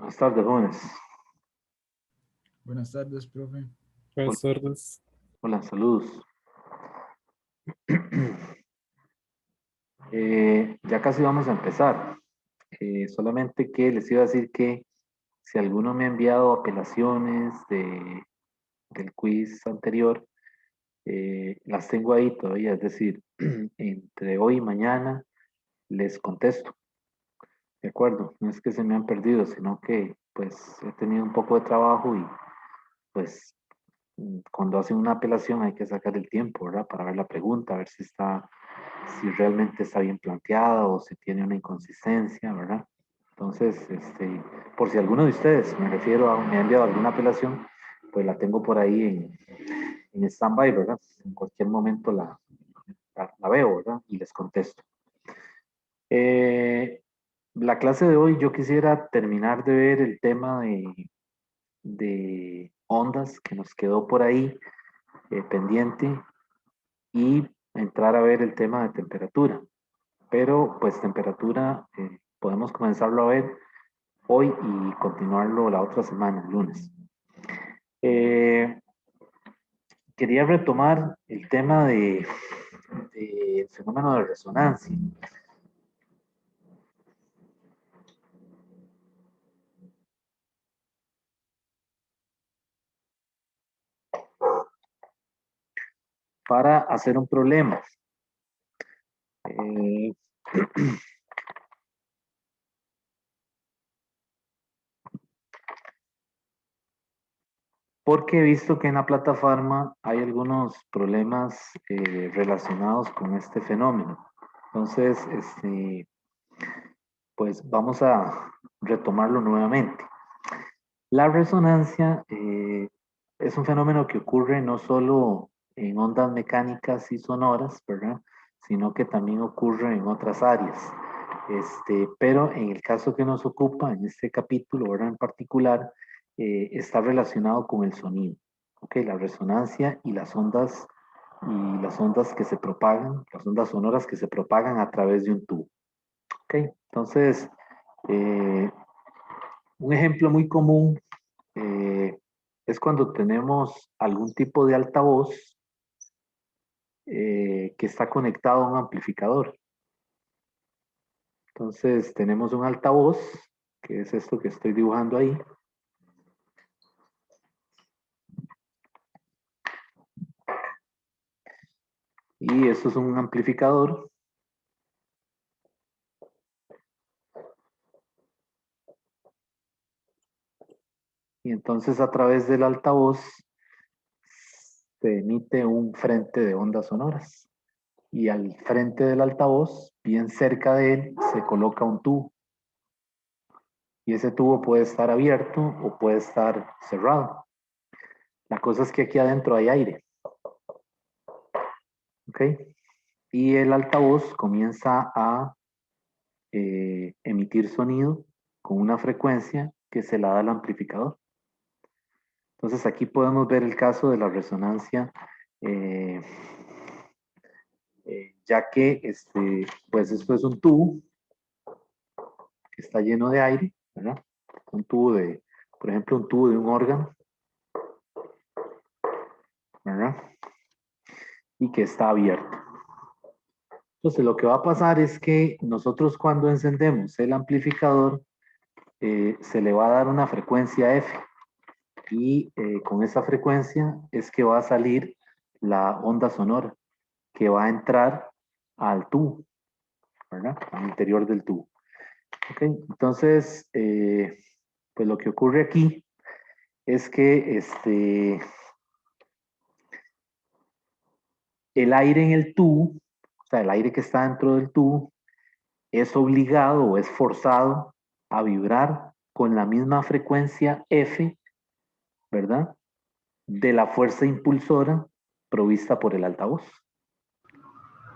Buenas tardes, jóvenes. Buenas tardes, profe. Hola, Buenas tardes. hola, saludos. Ya casi vamos a empezar. Solamente que les iba a decir que si alguno me ha enviado apelaciones del quiz anterior, las tengo ahí todavía, es decir, entre hoy y mañana les contesto. De acuerdo, no es que se me han perdido, sino que pues he tenido un poco de trabajo y pues cuando hacen una apelación hay que sacar el tiempo, ¿verdad? Para ver la pregunta, a ver si realmente está bien planteada o si tiene una inconsistencia, ¿verdad? Entonces, por si alguno de ustedes, me ha enviado alguna apelación, pues la tengo por ahí en stand-by, ¿verdad? En cualquier momento la veo, ¿verdad? Y les contesto. La clase de hoy yo quisiera terminar de ver el tema de ondas que nos quedó por ahí pendiente y entrar a ver el tema de temperatura. Pero pues temperatura podemos comenzarlo a ver hoy y continuarlo la otra semana, el lunes. Quería retomar el tema de fenómeno de resonancia. Para hacer un problema. Porque he visto que en la plataforma hay algunos problemas relacionados con este fenómeno. Entonces, pues vamos a retomarlo nuevamente. La resonancia es un fenómeno que ocurre no solo en ondas mecánicas y sonoras, ¿verdad? Sino que también ocurre en otras áreas. Pero en el caso que nos ocupa, en este capítulo, ¿verdad? En particular, está relacionado con el sonido. ¿Ok? La resonancia y las ondas que se propagan, las ondas sonoras que se propagan a través de un tubo. ¿Ok? Entonces, un ejemplo muy común es cuando tenemos algún tipo de altavoz que está conectado a un amplificador. Entonces tenemos un altavoz, que es esto que estoy dibujando ahí. Y esto es un amplificador. Y entonces a través del altavoz se emite un frente de ondas sonoras. Y al frente del altavoz, bien cerca de él, se coloca un tubo. Y ese tubo puede estar abierto o puede estar cerrado. La cosa es que aquí adentro hay aire. ¿Ok? Y el altavoz comienza a emitir sonido con una frecuencia que se la da al amplificador. Entonces aquí podemos ver el caso de la resonancia, eh, ya que pues esto es un tubo que está lleno de aire, ¿verdad? Un tubo por ejemplo, un tubo de un órgano, ¿verdad? Y que está abierto. Entonces lo que va a pasar es que nosotros cuando encendemos el amplificador, se le va a dar una frecuencia F y con esa frecuencia es que va a salir la onda sonora que va a entrar al tubo, ¿verdad? Al interior del tubo. ¿Ok? Entonces, pues lo que ocurre aquí es que el aire en el tubo, o sea, el aire que está dentro del tubo, es obligado o es forzado a vibrar con la misma frecuencia F, ¿verdad? De la fuerza impulsora provista por el altavoz.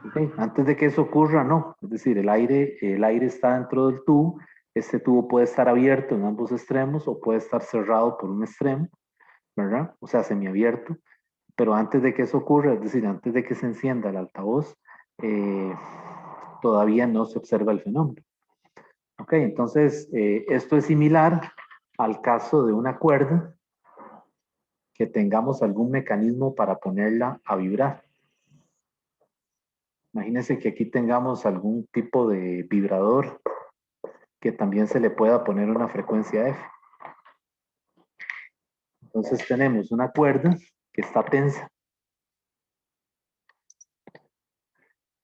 ¿Okay? Antes de que eso ocurra, no. Es decir, el aire está dentro del tubo. Este tubo puede estar abierto en ambos extremos o puede estar cerrado por un extremo, ¿verdad? O sea, semiabierto. Pero antes de que eso ocurra, es decir, antes de que se encienda el altavoz, eh, todavía no se observa el fenómeno. Ok, entonces esto es similar al caso de una cuerda que tengamos algún mecanismo para ponerla a vibrar. Imagínense que aquí tengamos algún tipo de vibrador que también se le pueda poner una frecuencia F. Entonces tenemos una cuerda que está tensa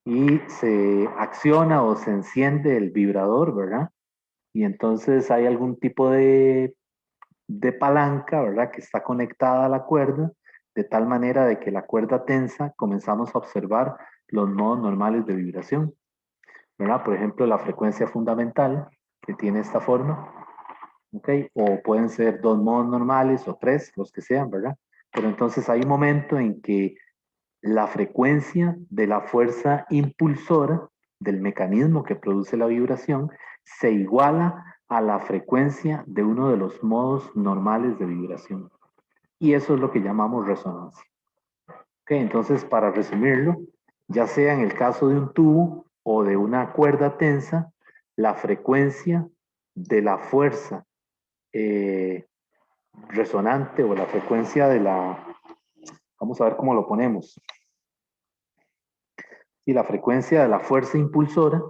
y se acciona o se enciende el vibrador, ¿verdad? Y entonces hay algún tipo de palanca, ¿verdad? Que está conectada a la cuerda, de tal manera de que la cuerda tensa comenzamos a observar los modos normales de vibración, ¿verdad? Por ejemplo, la frecuencia fundamental, que tiene esta forma, ¿ok? O pueden ser dos modos normales o tres, los que sean, ¿verdad? Pero entonces hay un momento en que la frecuencia de la fuerza impulsora del mecanismo que produce la vibración se iguala a la frecuencia de uno de los modos normales de vibración. Y eso es lo que llamamos resonancia. ¿Ok? Entonces, para resumirlo, ya sea en el caso de un tubo o de una cuerda tensa, la frecuencia de la fuerza eh, resonante o la frecuencia de la, vamos a ver cómo lo ponemos, y la frecuencia de la fuerza impulsora,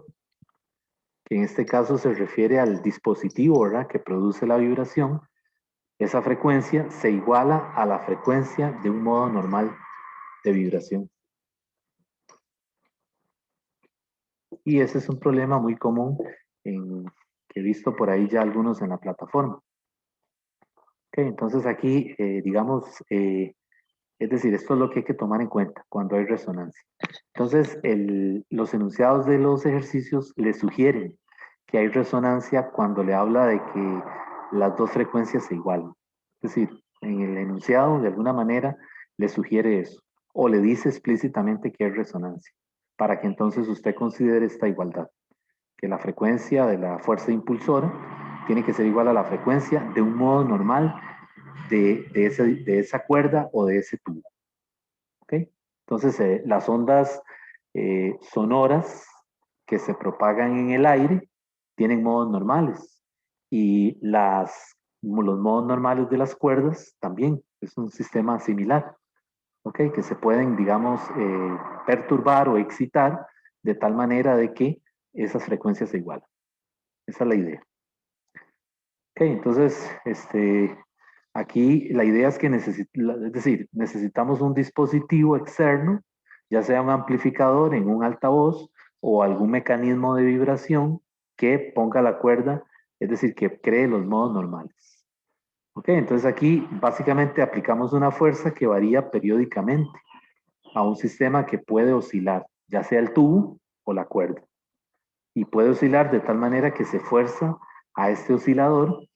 que en este caso se refiere al dispositivo, ¿verdad?, que produce la vibración, esa frecuencia se iguala a la frecuencia de un modo normal de vibración. Y ese es un problema muy común que he visto por ahí ya algunos en la plataforma. Okay, entonces aquí, digamos, es decir, esto es lo que hay que tomar en cuenta cuando hay resonancia. Entonces, los enunciados de los ejercicios le sugieren que hay resonancia cuando le habla de que las dos frecuencias se igualan. Es decir, en el enunciado, de alguna manera, le sugiere eso, o le dice explícitamente que hay resonancia, para que entonces usted considere esta igualdad, que la frecuencia de la fuerza impulsora tiene que ser igual a la frecuencia de un modo normal de esa cuerda o de ese tubo. ¿Okay? Entonces, las ondas sonoras que se propagan en el aire tienen modos normales y los modos normales de las cuerdas también es un sistema similar, ¿ok? Que se pueden, digamos, perturbar o excitar de tal manera de que esas frecuencias se igualan. Esa es la idea. Ok, entonces, aquí la idea es que es decir, necesitamos un dispositivo externo, ya sea un amplificador en un altavoz o algún mecanismo de vibración que ponga la cuerda, es decir, que cree los modos normales. Ok, entonces aquí básicamente aplicamos una fuerza que varía periódicamente a un sistema que puede oscilar, ya sea el tubo o la cuerda. Y puede oscilar de tal manera que se fuerza a este oscilador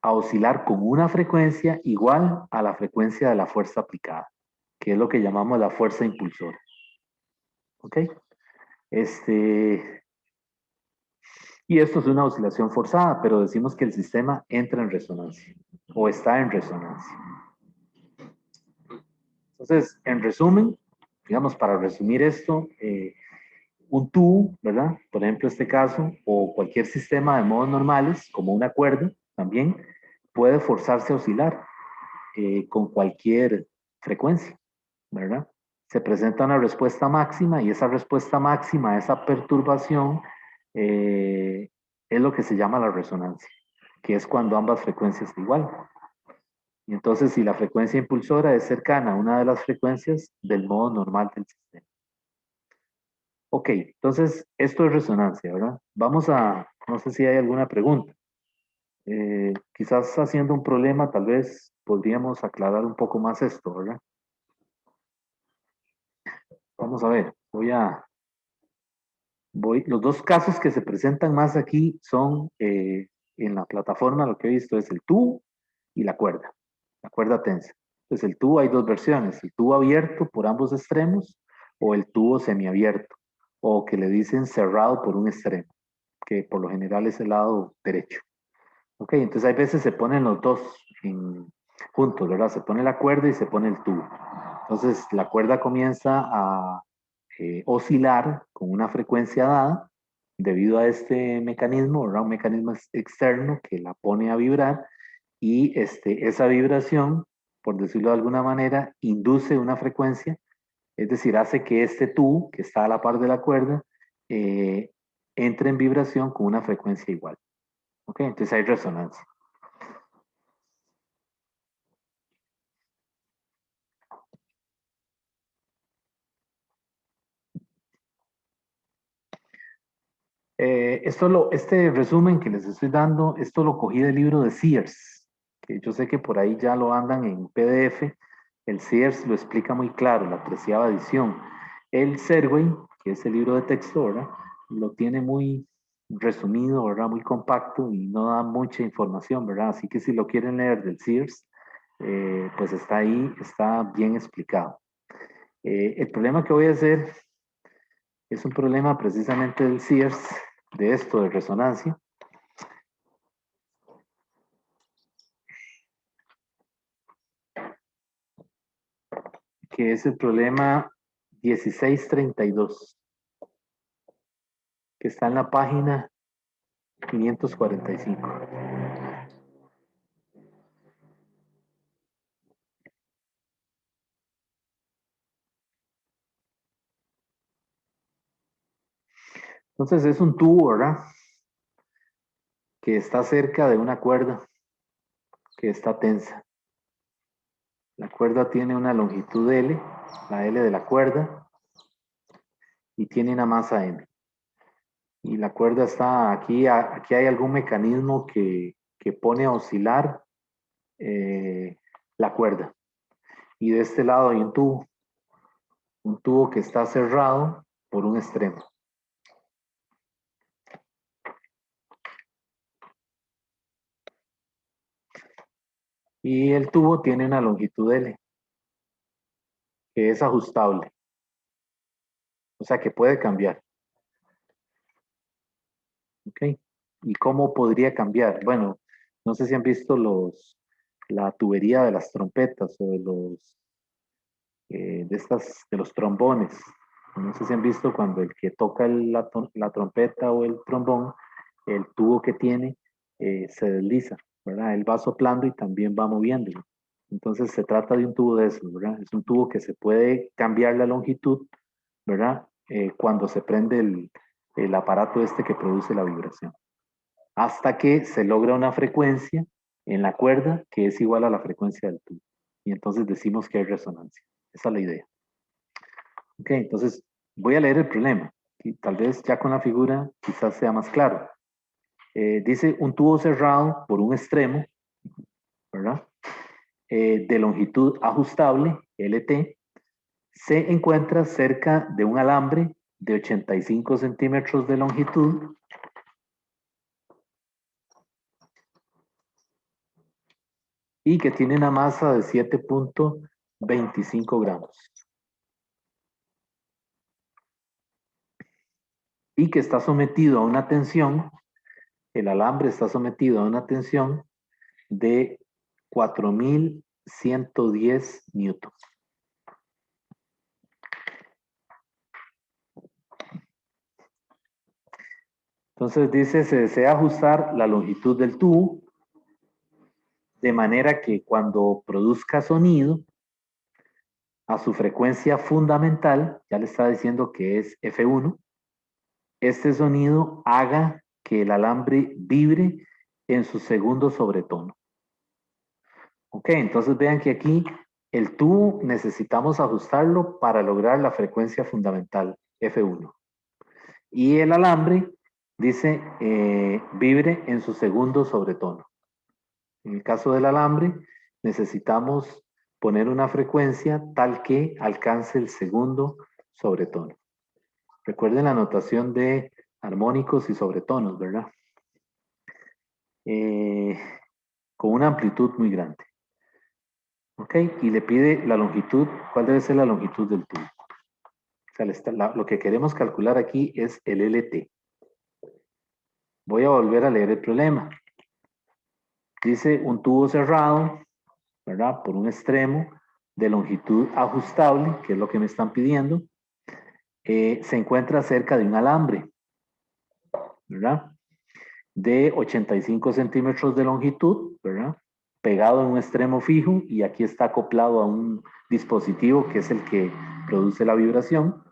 a oscilar con una frecuencia igual a la frecuencia de la fuerza aplicada, que es lo que llamamos la fuerza impulsora. ¿Ok? Y esto es una oscilación forzada, pero decimos que el sistema entra en resonancia o está en resonancia. Entonces, en resumen, digamos, para resumir esto, un tubo, ¿verdad? Por ejemplo, este caso, o cualquier sistema de modos normales, como una cuerda, también puede forzarse a oscilar con cualquier frecuencia, ¿verdad? Se presenta una respuesta máxima y esa respuesta máxima, esa perturbación, es lo que se llama la resonancia, que es cuando ambas frecuencias se igualan. Y entonces, si la frecuencia impulsora es cercana a una de las frecuencias del modo normal del sistema. Ok, entonces esto es resonancia, ¿verdad? Vamos a, no sé si hay alguna pregunta. Quizás haciendo un problema, tal vez podríamos aclarar un poco más esto, ¿verdad? Vamos a ver, los dos casos que se presentan más aquí son en la plataforma, lo que he visto es el tubo y la cuerda tensa. Entonces el tubo hay dos versiones, el tubo abierto por ambos extremos o el tubo semiabierto, o que le dicen cerrado por un extremo, que por lo general es el lado derecho. Ok, entonces hay veces se ponen los dos juntos, ¿verdad? Se pone la cuerda y se pone el tubo. Entonces la cuerda comienza a oscilar con una frecuencia dada debido a este mecanismo, ¿verdad? Un mecanismo externo que la pone a vibrar y esa vibración, por decirlo de alguna manera, induce una frecuencia, es decir, hace que este tubo que está a la par de la cuerda eh, entre en vibración con una frecuencia igual. ¿Ok? Entonces hay resonancia. Este resumen que les estoy dando, esto lo cogí del libro de Sears, que yo sé que por ahí ya lo andan en PDF. El Sears lo explica muy claro, la 13ª edición. El Serway, que es el libro de texto, ¿verdad? Lo tiene muy resumido, ¿verdad? Muy compacto y no da mucha información, ¿verdad? Así que si lo quieren leer del Sears, pues está ahí, está bien explicado. El problema que voy a hacer es un problema precisamente del Sears, de esto, de resonancia, que es el problema 1632, que está en la página 545. Entonces es un tubo, ¿verdad? Que está cerca de una cuerda que está tensa. La cuerda tiene una longitud L, la L de la cuerda, y tiene una masa M. Y la cuerda está aquí, aquí hay algún mecanismo que pone a oscilar la cuerda. Y de este lado hay un tubo que está cerrado por un extremo. Y el tubo tiene una longitud L, que es ajustable, o sea que puede cambiar. ¿Ok? ¿Y cómo podría cambiar? Bueno, no sé si han visto la tubería de las trompetas o de los trombones. No sé si han visto cuando el que toca la trompeta o el trombón, el tubo que tiene se desliza, ¿verdad? Él va soplando y también va moviéndolo. Entonces se trata de un tubo de esos, ¿verdad? Es un tubo que se puede cambiar la longitud, ¿verdad? Cuando se prende el aparato este que produce la vibración. Hasta que se logra una frecuencia en la cuerda que es igual a la frecuencia del tubo. Y entonces decimos que hay resonancia. Esa es la idea. Ok, entonces voy a leer el problema. Y tal vez ya con la figura quizás sea más claro. Dice un tubo cerrado por un extremo, ¿verdad? De longitud ajustable, LT, se encuentra cerca de un alambre de 85 centímetros de longitud y que tiene una masa de 7.25 gramos y que está sometido a una tensión, el alambre está sometido a una tensión de 4110 newtons. Entonces dice, se desea ajustar la longitud del tubo de manera que cuando produzca sonido a su frecuencia fundamental, ya le está diciendo que es F1, este sonido haga que el alambre vibre en su segundo sobretono. Ok, entonces vean que aquí el tubo necesitamos ajustarlo para lograr la frecuencia fundamental, F1. Y el alambre dice vibre en su segundo sobretono. En el caso del alambre, necesitamos poner una frecuencia tal que alcance el segundo sobretono. Recuerden la notación de armónicos y sobretonos, ¿verdad? Eh, con una amplitud muy grande. ¿Ok? Y le pide la longitud. ¿Cuál debe ser la longitud del tubo? O sea, lo que queremos calcular aquí es el LT. Voy a volver a leer el problema. Dice un tubo cerrado, ¿verdad? Por un extremo de longitud ajustable, que es lo que me están pidiendo, se encuentra cerca de un alambre, ¿verdad? De 85 centímetros de longitud, ¿verdad? pegado en un extremo fijo y aquí está acoplado a un dispositivo que es el que produce la vibración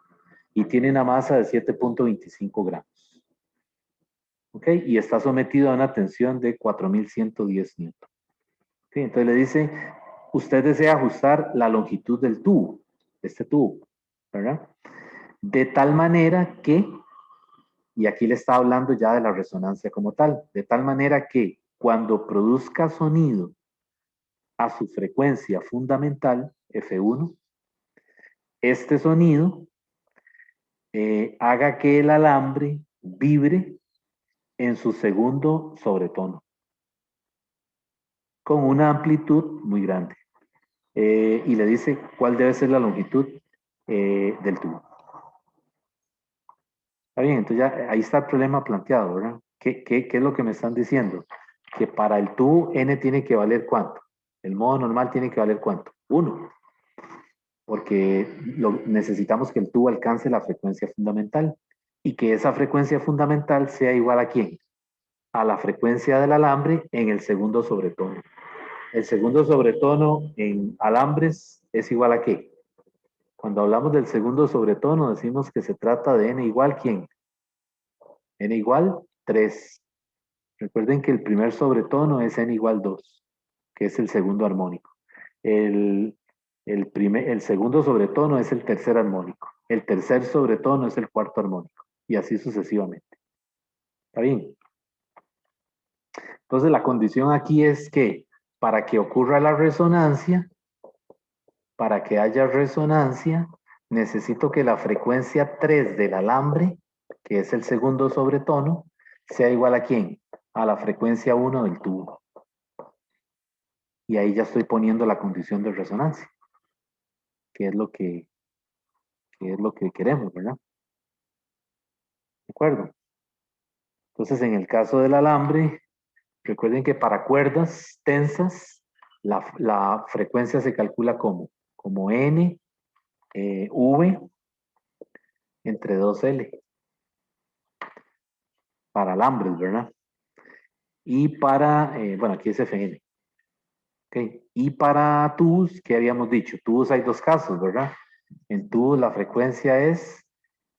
y tiene una masa de 7.25 gramos. ¿Ok? Y está sometido a una tensión de 4110 newton. ¿Ok? Entonces le dice, usted desea ajustar la longitud del tubo, este tubo, ¿verdad? De tal manera que, y aquí le está hablando ya de la resonancia como tal, de tal manera que cuando produzca sonido a su frecuencia fundamental, F1, este sonido haga que el alambre vibre en su segundo sobretono, con una amplitud muy grande. Y le dice cuál debe ser la longitud del tubo. Está bien, entonces ya ahí está el problema planteado, ¿verdad? ¿Qué es lo que me están diciendo? Que para el tubo n tiene que valer ¿cuánto? El modo normal tiene que valer ¿cuánto? 1. Porque necesitamos que el tubo alcance la frecuencia fundamental y que esa frecuencia fundamental sea igual a ¿quién? A la frecuencia del alambre en el segundo sobretono. El segundo sobretono en alambres es igual a ¿qué? Cuando hablamos del segundo sobretono decimos que se trata de n igual ¿quién? N igual 3. Recuerden que el primer sobretono es n igual 2, que es el segundo armónico. El segundo sobretono es el tercer armónico. El tercer sobretono es el cuarto armónico. Y así sucesivamente. ¿Está bien? Entonces la condición aquí es que para que ocurra la resonancia, para que haya resonancia, necesito que la frecuencia 3 del alambre, que es el segundo sobretono, sea igual a ¿quién? A la frecuencia 1 del tubo. Y ahí ya estoy poniendo la condición de resonancia, que es lo que queremos, ¿verdad? ¿De acuerdo? Entonces, en el caso del alambre, recuerden que para cuerdas tensas, la frecuencia se calcula como N, V entre 2L, para alambres, ¿verdad? Y para, bueno, aquí es FN. ¿Ok? Y para tubos, ¿qué habíamos dicho? Tubos hay dos casos, ¿verdad? En tubos la frecuencia es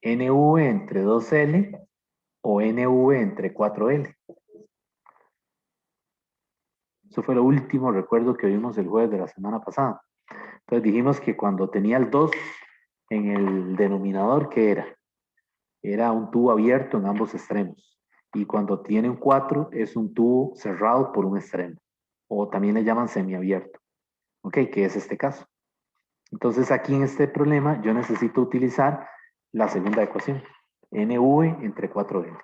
NV entre 2L o NV entre 4L. Eso fue lo último recuerdo que vimos el jueves de la semana pasada. Entonces dijimos que cuando tenía el 2 en el denominador, ¿qué era? Era un tubo abierto en ambos extremos. Y cuando tiene un 4 es un tubo cerrado por un extremo. O también le llaman semiabierto. ¿Ok? Que es este caso. Entonces aquí en este problema yo necesito utilizar la segunda ecuación. NV entre 4L.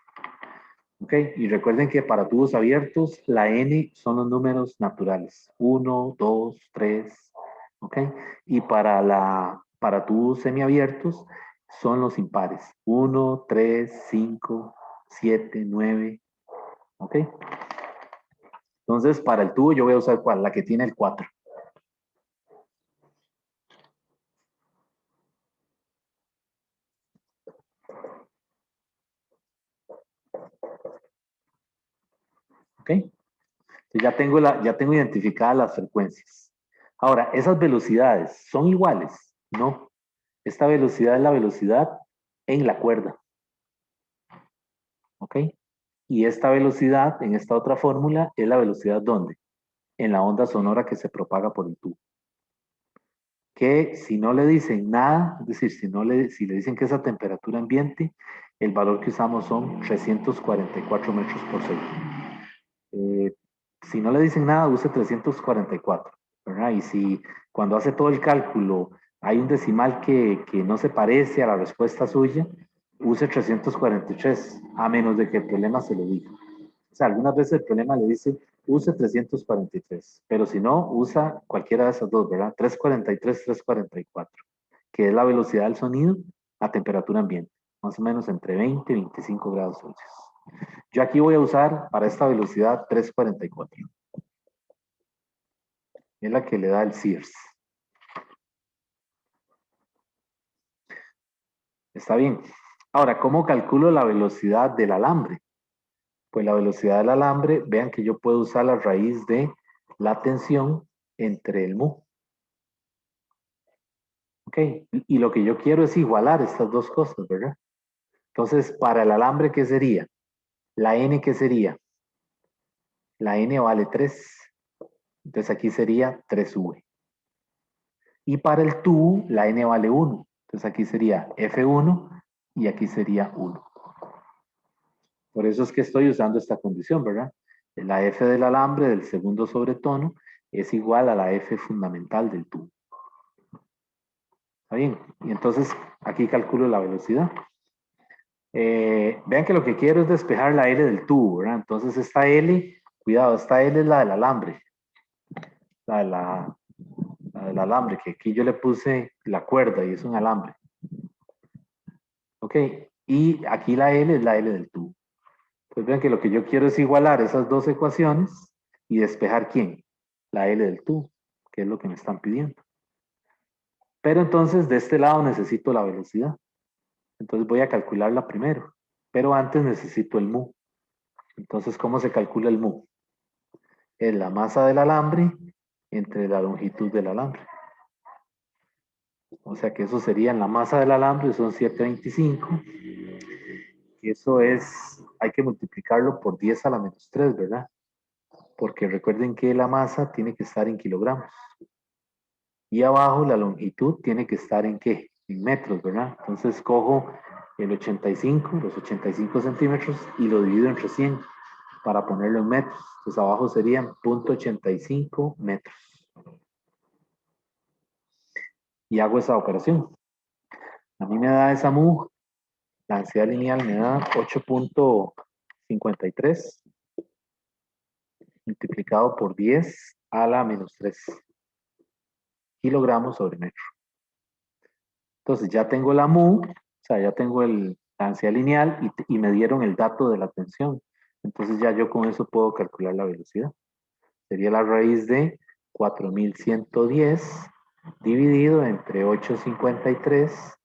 ¿Ok? Y recuerden que para tubos abiertos, la n son los números naturales. 1, 2, 3. ¿Ok? Y para tubos semiabiertos son los impares. 1, 3, 5, 7, 9. ¿Ok? Entonces, para el tubo yo voy a usar ¿cuál? La que tiene el 4. ¿Ok? Entonces ya tengo identificadas las frecuencias. Ahora, ¿esas velocidades son iguales? No. Esta velocidad es la velocidad en la cuerda. ¿Ok? Y esta velocidad, en esta otra fórmula, es la velocidad ¿dónde? En la onda sonora que se propaga por el tubo. Que si no le dicen nada, es decir, si le dicen que es a temperatura ambiente, el valor que usamos son 344 metros por segundo. Si no le dicen nada, use 344, ¿verdad? Y si cuando hace todo el cálculo hay un decimal que no se parece a la respuesta suya, use 343, a menos de que el problema se lo diga. O sea, algunas veces el problema le dice, use 343, pero si no, usa cualquiera de esas dos, ¿verdad? 343, 344, que es la velocidad del sonido a temperatura ambiente, más o menos entre 20 y 25 grados Celsius. Yo aquí voy a usar para esta velocidad 344. Es la que le da el Sears. Está bien. Ahora, ¿cómo calculo la velocidad del alambre? Pues la velocidad del alambre, vean que yo puedo usar la raíz de la tensión entre el mu. ¿Ok? Y lo que yo quiero es igualar estas dos cosas, ¿verdad? Entonces, para el alambre, ¿qué sería? La N, ¿qué sería? La N vale 3. Entonces aquí sería 3V. Y para el tubo, la N vale 1. Entonces aquí sería F1 y aquí sería 1. Por eso es que estoy usando esta condición, ¿verdad? La F del alambre del segundo sobretono es igual a la F fundamental del tubo. ¿Está bien? Y entonces aquí calculo la velocidad. Vean que lo que quiero es despejar la L del tubo, ¿verdad? Entonces esta L, cuidado, esta L es la del alambre. La del alambre, que aquí yo le puse la cuerda y es un alambre. Ok, y aquí la L es la L del tubo. Pues vean que lo que yo quiero es igualar esas dos ecuaciones y despejar ¿quién? La L del tubo, que es lo que me están pidiendo. Pero entonces de este lado necesito la velocidad. Entonces voy a calcularla primero. Pero antes necesito el mu. Entonces, ¿cómo se calcula el mu? Es la masa del alambre entre la longitud del alambre. O sea que eso sería en la masa del alambre, son 725. Y eso es, hay que multiplicarlo por 10 a la menos 3, ¿verdad? Porque recuerden que la masa tiene que estar en kilogramos. Y abajo la longitud tiene que estar en ¿qué? En metros, ¿verdad? Entonces cojo el 85, los 85 centímetros y lo divido entre 100 para ponerlo en metros. Entonces abajo serían 0.85 metros. Y hago esa operación. A mí me da esa mu, la ansiedad lineal me da 8.53 multiplicado por 10 a la menos 3 kilogramos sobre metro. Entonces ya tengo la mu, o sea, ya tengo la ansiedad lineal y me dieron el dato de la tensión. Entonces ya yo con eso puedo calcular la velocidad. Sería la raíz de 4110 dividido entre 8.53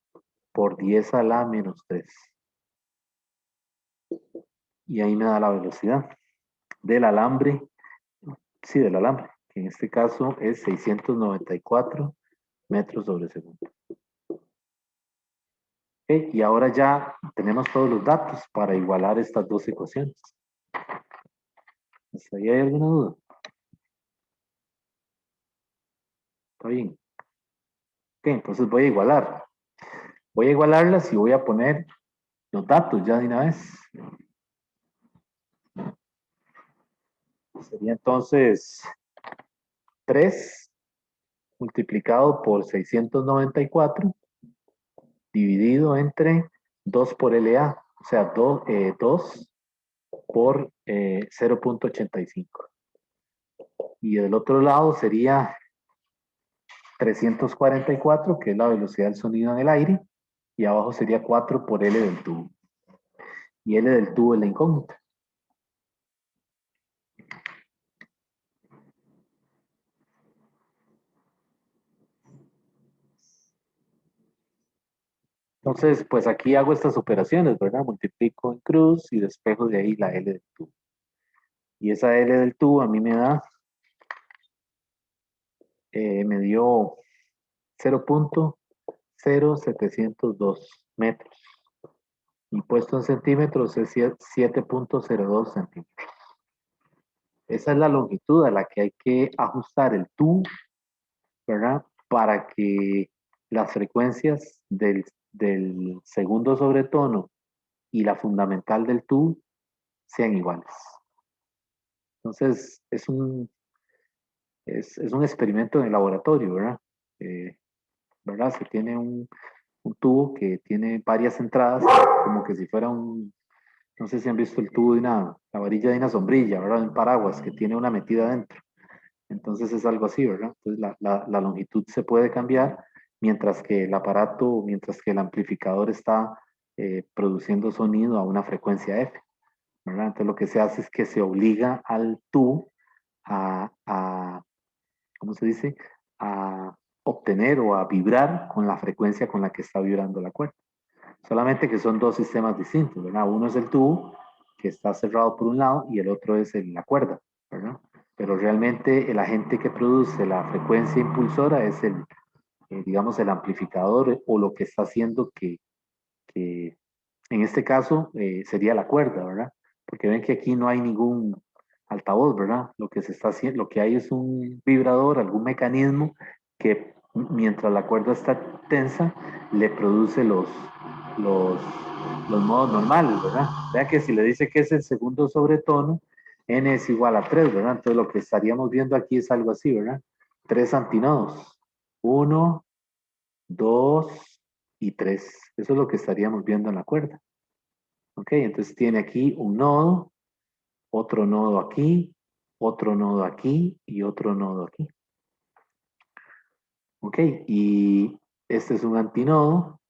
por 10 a la menos 3. Y ahí me da la velocidad del alambre, sí, del alambre, que en este caso es 694 metros sobre segundo. Okay, y ahora ya tenemos todos los datos para igualar estas dos ecuaciones. ¿Hasta ahí hay alguna duda? Está bien. Ok, entonces voy a igualar. Voy a igualarlas y voy a poner los datos ya de una vez. Sería entonces 3 multiplicado por 694 dividido entre 2 por LA, o sea, 2 por 0.85. Y del otro lado sería 344, que es la velocidad del sonido en el aire, y abajo sería 4 por L del tubo. Y L del tubo es la incógnita. Entonces, pues aquí hago estas operaciones, ¿verdad? Multiplico en cruz y despejo de ahí la L del tubo. Y esa L del tubo a mí me da, me dio 0.0702 metros. Y puesto en centímetros es 7.02 centímetros. Esa es la longitud a la que hay que ajustar el tubo, ¿verdad? Para que las frecuencias del segundo sobretono y la fundamental del tubo sean iguales. Entonces, es un experimento en el laboratorio, ¿verdad? ¿Verdad? Se tiene un tubo que tiene varias entradas, como que si fuera no sé si han visto el tubo de la varilla de una sombrilla, ¿verdad? Un paraguas que tiene una metida dentro. Entonces es algo así, ¿verdad? Entonces la longitud se puede cambiar mientras que el aparato, mientras que el amplificador está produciendo sonido a una frecuencia F, ¿verdad? Entonces lo que se hace es que se obliga al tubo a ¿cómo se dice? A obtener o a vibrar con la frecuencia con la que está vibrando la cuerda. Solamente que son dos sistemas distintos, ¿verdad? Uno es el tubo, que está cerrado por un lado, y el otro es la cuerda, ¿verdad? pero realmente el agente que produce la frecuencia impulsora es digamos, el amplificador o lo que está haciendo que en este caso sería la cuerda, ¿verdad? Porque ven que aquí no hay ningún altavoz, ¿verdad? Lo que se está haciendo, lo que hay es un vibrador, algún mecanismo que mientras la cuerda está tensa, le produce los, los modos normales, ¿verdad? Vea que si le dice que es el segundo sobretono, n es igual a 3, ¿verdad? Entonces lo que estaríamos viendo aquí es algo así, ¿verdad? 3 antinodos. 1, 2 y 3. Eso es lo que estaríamos viendo en la cuerda. Ok, entonces tiene aquí un nodo, otro nodo aquí y otro nodo aquí. Ok, y este es un antinodo,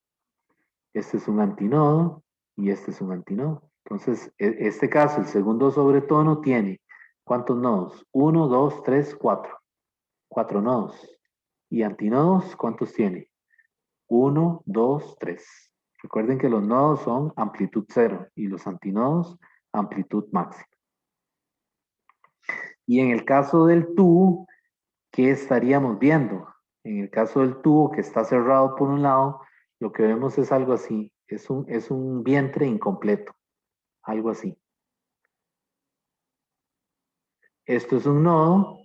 este es un antinodo y este es un antinodo. Entonces, este caso, el segundo sobretono tiene, ¿cuántos nodos? 1, 2, 3, 4. 4 nodos. ¿Y antinodos cuántos tiene? 1, 2, 3. Recuerden que los nodos son amplitud cero y los antinodos amplitud máxima. Y en el caso del tubo, ¿qué estaríamos viendo? En el caso del tubo que está cerrado por un lado, lo que vemos es algo así, es un vientre incompleto, algo así. Esto es un nodo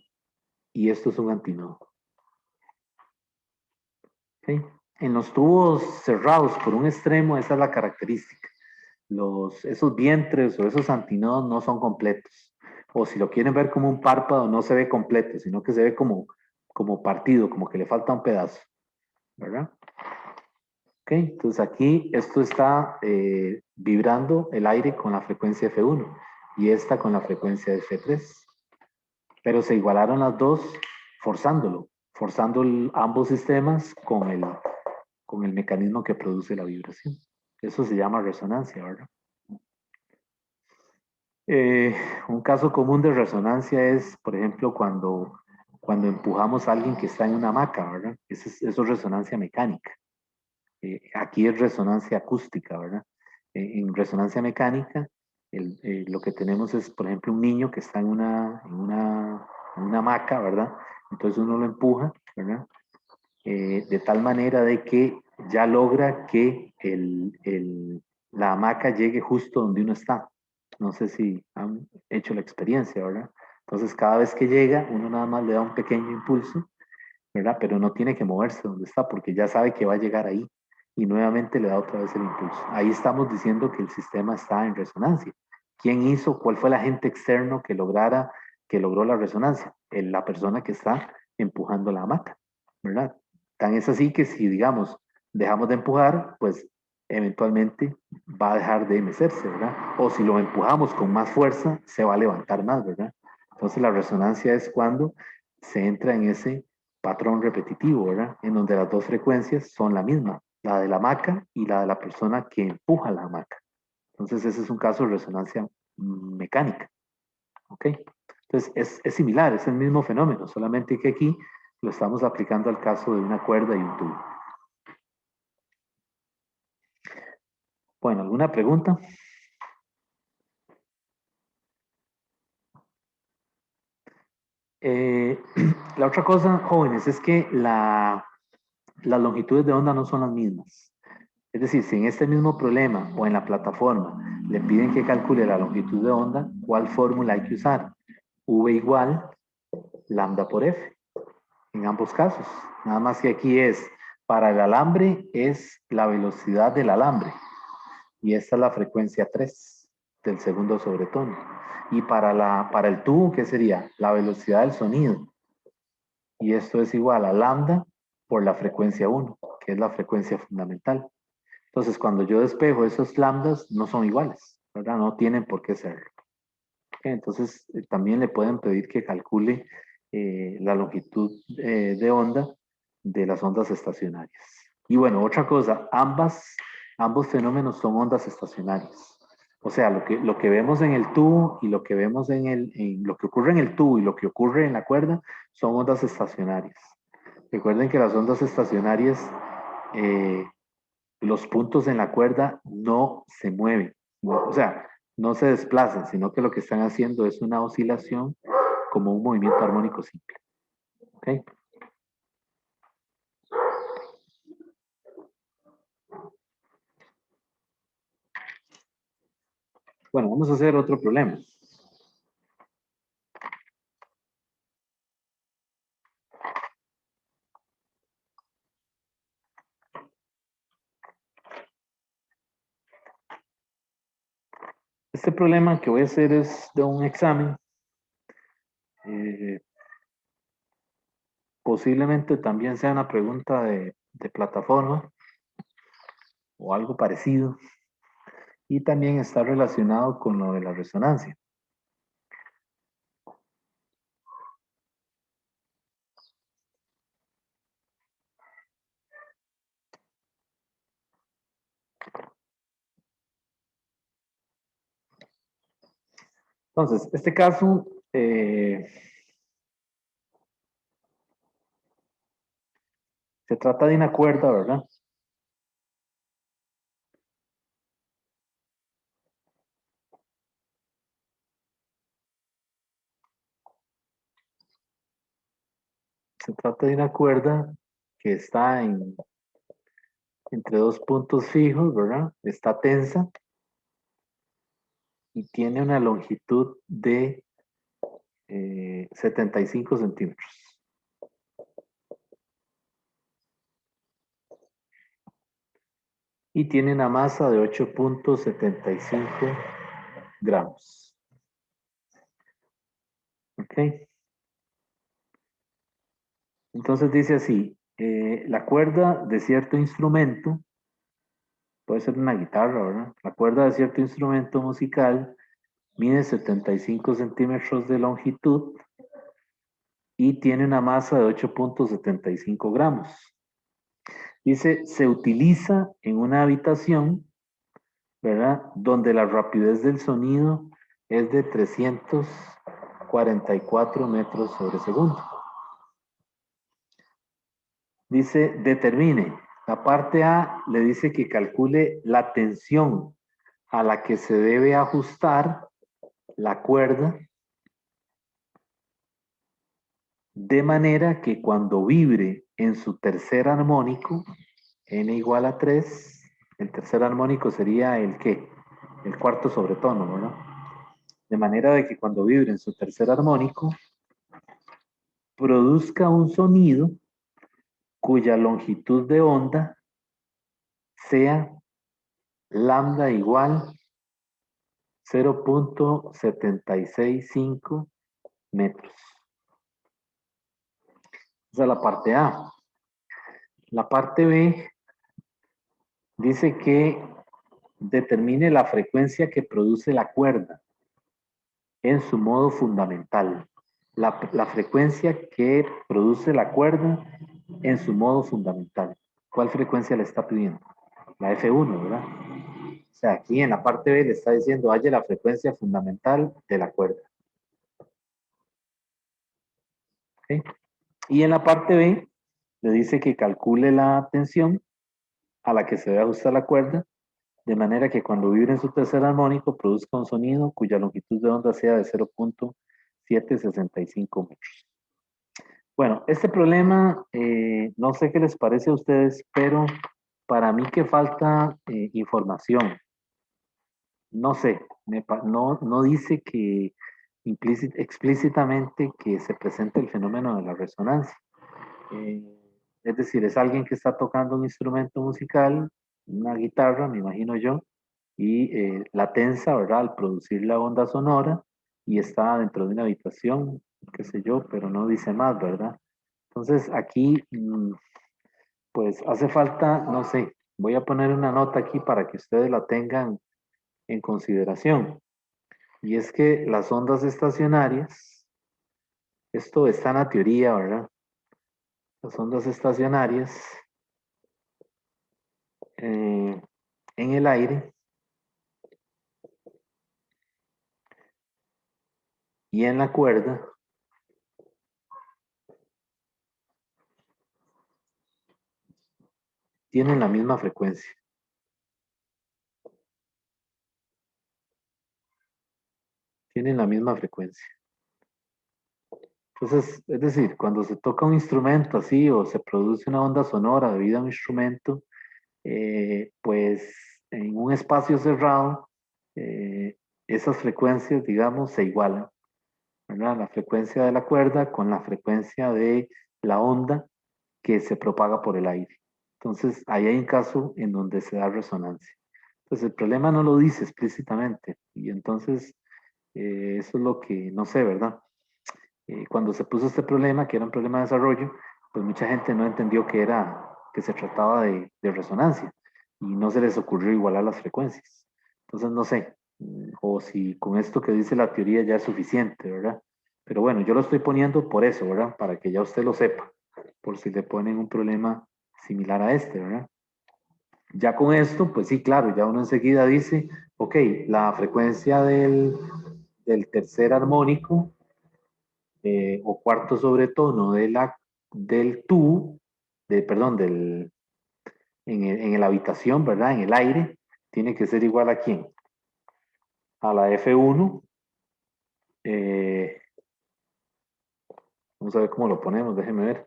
y esto es un antinodo. ¿Sí? En los tubos cerrados por un extremo, esa es la característica. Esos vientres o esos antinodos no son completos. O si lo quieren ver como un párpado, no se ve completo, sino que se ve como partido, como que le falta un pedazo. ¿Verdad? Ok, entonces aquí esto está vibrando el aire con la frecuencia F1 y esta con la frecuencia F3. Pero se igualaron las dos forzándolo, forzando ambos sistemas con el mecanismo que produce la vibración. Eso se llama resonancia, ¿verdad? Eh, un caso común de resonancia es, por ejemplo, cuando empujamos a alguien que está en una hamaca, ¿verdad? Eso es resonancia mecánica. Aquí es resonancia acústica, ¿verdad? En resonancia mecánica, lo que tenemos es, por ejemplo, un niño que está en una hamaca, ¿verdad? Entonces uno lo empuja, ¿verdad? De tal manera de que ya logra que la hamaca llegue justo donde uno está. No sé si han hecho la experiencia, ¿verdad? Entonces cada vez que llega, uno nada más le da un pequeño impulso, ¿verdad? Pero no tiene que moverse donde está porque ya sabe que va a llegar ahí y nuevamente le da otra vez el impulso. Ahí estamos diciendo que el sistema está en resonancia. ¿Quién hizo? ¿Cuál fue el agente externo que logró la resonancia? La persona que está empujando la hamaca, ¿verdad? Tan es así que si, digamos, dejamos de empujar, pues eventualmente va a dejar de mecerse, ¿verdad? O si lo empujamos con más fuerza, se va a levantar más, ¿verdad? Entonces la resonancia es cuando se entra en ese patrón repetitivo, ¿verdad? En donde las dos frecuencias son la misma, la de la hamaca y la de la persona que empuja la hamaca. Entonces ese es un caso de resonancia mecánica, ¿ok? Entonces es similar, es el mismo fenómeno, solamente que aquí lo estamos aplicando al caso de una cuerda y un tubo. Bueno, ¿alguna pregunta? Eh, la otra cosa, jóvenes, es que las longitudes de onda no son las mismas. Es decir, si en este mismo problema o en la plataforma le piden que calcule la longitud de onda, ¿cuál fórmula hay que usar? V igual lambda por F, en ambos casos. Nada más que aquí es, para el alambre es la velocidad del alambre y esta es la frecuencia 3 del segundo sobretono. Y para el tubo, ¿qué sería? La velocidad del sonido. Y esto es igual a lambda por la frecuencia 1, que es la frecuencia fundamental. Entonces, cuando yo despejo esos lambdas, no son iguales, ¿verdad? No tienen por qué serlo. Entonces, también le pueden pedir que calcule la longitud de onda de las ondas estacionarias. Y bueno, otra cosa, ambos fenómenos son ondas estacionarias. O sea, lo que vemos en el tubo y lo que vemos lo que ocurre en el tubo y lo que ocurre en la cuerda son ondas estacionarias. Recuerden que las ondas estacionarias, eh, los puntos en la cuerda no se mueven, o sea, no se desplazan, sino que lo que están haciendo es una oscilación como un movimiento armónico simple. ¿Ok? Bueno, vamos a hacer otro problema. Este problema que voy a hacer es de un examen. Eh, Posiblemente también sea una pregunta de plataforma o algo parecido. Y también está relacionado con lo de la resonancia. Entonces, este caso se trata de una cuerda, ¿verdad? Se trata de una cuerda que está entre dos puntos fijos, ¿verdad? Está tensa y tiene una longitud de 75 centímetros. Y tiene una masa de 8.75 gramos. ¿Ok? Entonces dice así, la cuerda de cierto instrumento, puede ser una guitarra, ¿verdad? La cuerda de cierto instrumento musical mide 75 centímetros de longitud y tiene una masa de 8.75 gramos. Dice, se utiliza en una habitación, ¿verdad? Donde la rapidez del sonido es de 344 metros sobre segundo. Dice, determine. La parte A le dice que calcule la tensión a la que se debe ajustar la cuerda de manera que cuando vibre en su tercer armónico, n igual a 3, el tercer armónico sería el ¿qué? El cuarto sobretono, ¿verdad? De manera de que cuando vibre en su tercer armónico, produzca un sonido cuya longitud de onda sea lambda igual 0.765 metros. Esa es la parte A. La parte B dice que determine la frecuencia que produce la cuerda en su modo fundamental. La frecuencia que produce la cuerda en su modo fundamental. ¿Cuál frecuencia le está pidiendo? La F1, ¿verdad? O sea, aquí en la parte B le está diciendo, haya la frecuencia fundamental de la cuerda. ¿Okay? Y en la parte B le dice que calcule la tensión a la que se debe ajustar la cuerda, de manera que cuando vibre en su tercer armónico produzca un sonido cuya longitud de onda sea de 0.765 metros. Bueno, este problema, no sé qué les parece a ustedes, pero para mí que falta información. No sé, no dice que explícitamente que se presente el fenómeno de la resonancia. Eh, es decir, es alguien que está tocando un instrumento musical, una guitarra, me imagino yo, y la tensa, ¿verdad? Al producir la onda sonora y está dentro de una habitación, qué sé yo, pero no dice más, ¿verdad? Entonces aquí, pues hace falta, no sé, voy a poner una nota aquí para que ustedes la tengan en consideración. Y es que las ondas estacionarias, esto está en la teoría, ¿verdad? Las ondas estacionarias en el aire y en la cuerda tienen la misma frecuencia. Tienen la misma frecuencia. Entonces, es decir, cuando se toca un instrumento así o se produce una onda sonora debido a un instrumento, pues en un espacio cerrado, eh, esas frecuencias, digamos, se igualan, ¿verdad? La frecuencia de la cuerda con la frecuencia de la onda que se propaga por el aire. Entonces, ahí hay un caso en donde se da resonancia. Entonces, el problema no lo dice explícitamente y entonces eso es lo que no sé, ¿verdad? Cuando se puso este problema, que era un problema de desarrollo, pues mucha gente no entendió que era, que se trataba de resonancia y no se les ocurrió igualar las frecuencias. Entonces no sé, o si con esto que dice la teoría ya es suficiente, ¿verdad? Pero bueno, yo lo estoy poniendo por eso, ¿verdad? Para que ya usted lo sepa, por si le ponen un problema similar a este, ¿verdad? Ya con esto, pues sí, claro, ya uno enseguida dice, ok, la frecuencia del tercer armónico o cuarto sobretono del tubo, perdón, en la habitación, ¿verdad? En el aire, tiene que ser igual a quién? A la F1. eh, Vamos a ver cómo lo ponemos, déjeme ver.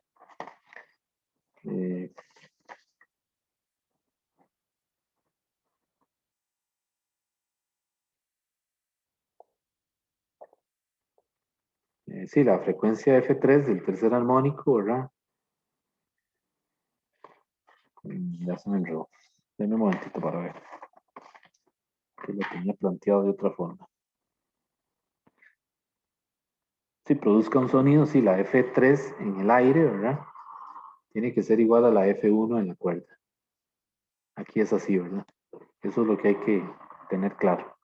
Eh, sí, la frecuencia F3 del tercer armónico, ¿verdad? Ya se me enredó. Deme un momentito para ver. Que lo tenía planteado de otra forma. Si produzca un sonido, sí, la F3 en el aire, ¿verdad? Tiene que ser igual a la F1 en la cuerda. Aquí es así, ¿verdad? Eso es lo que hay que tener claro.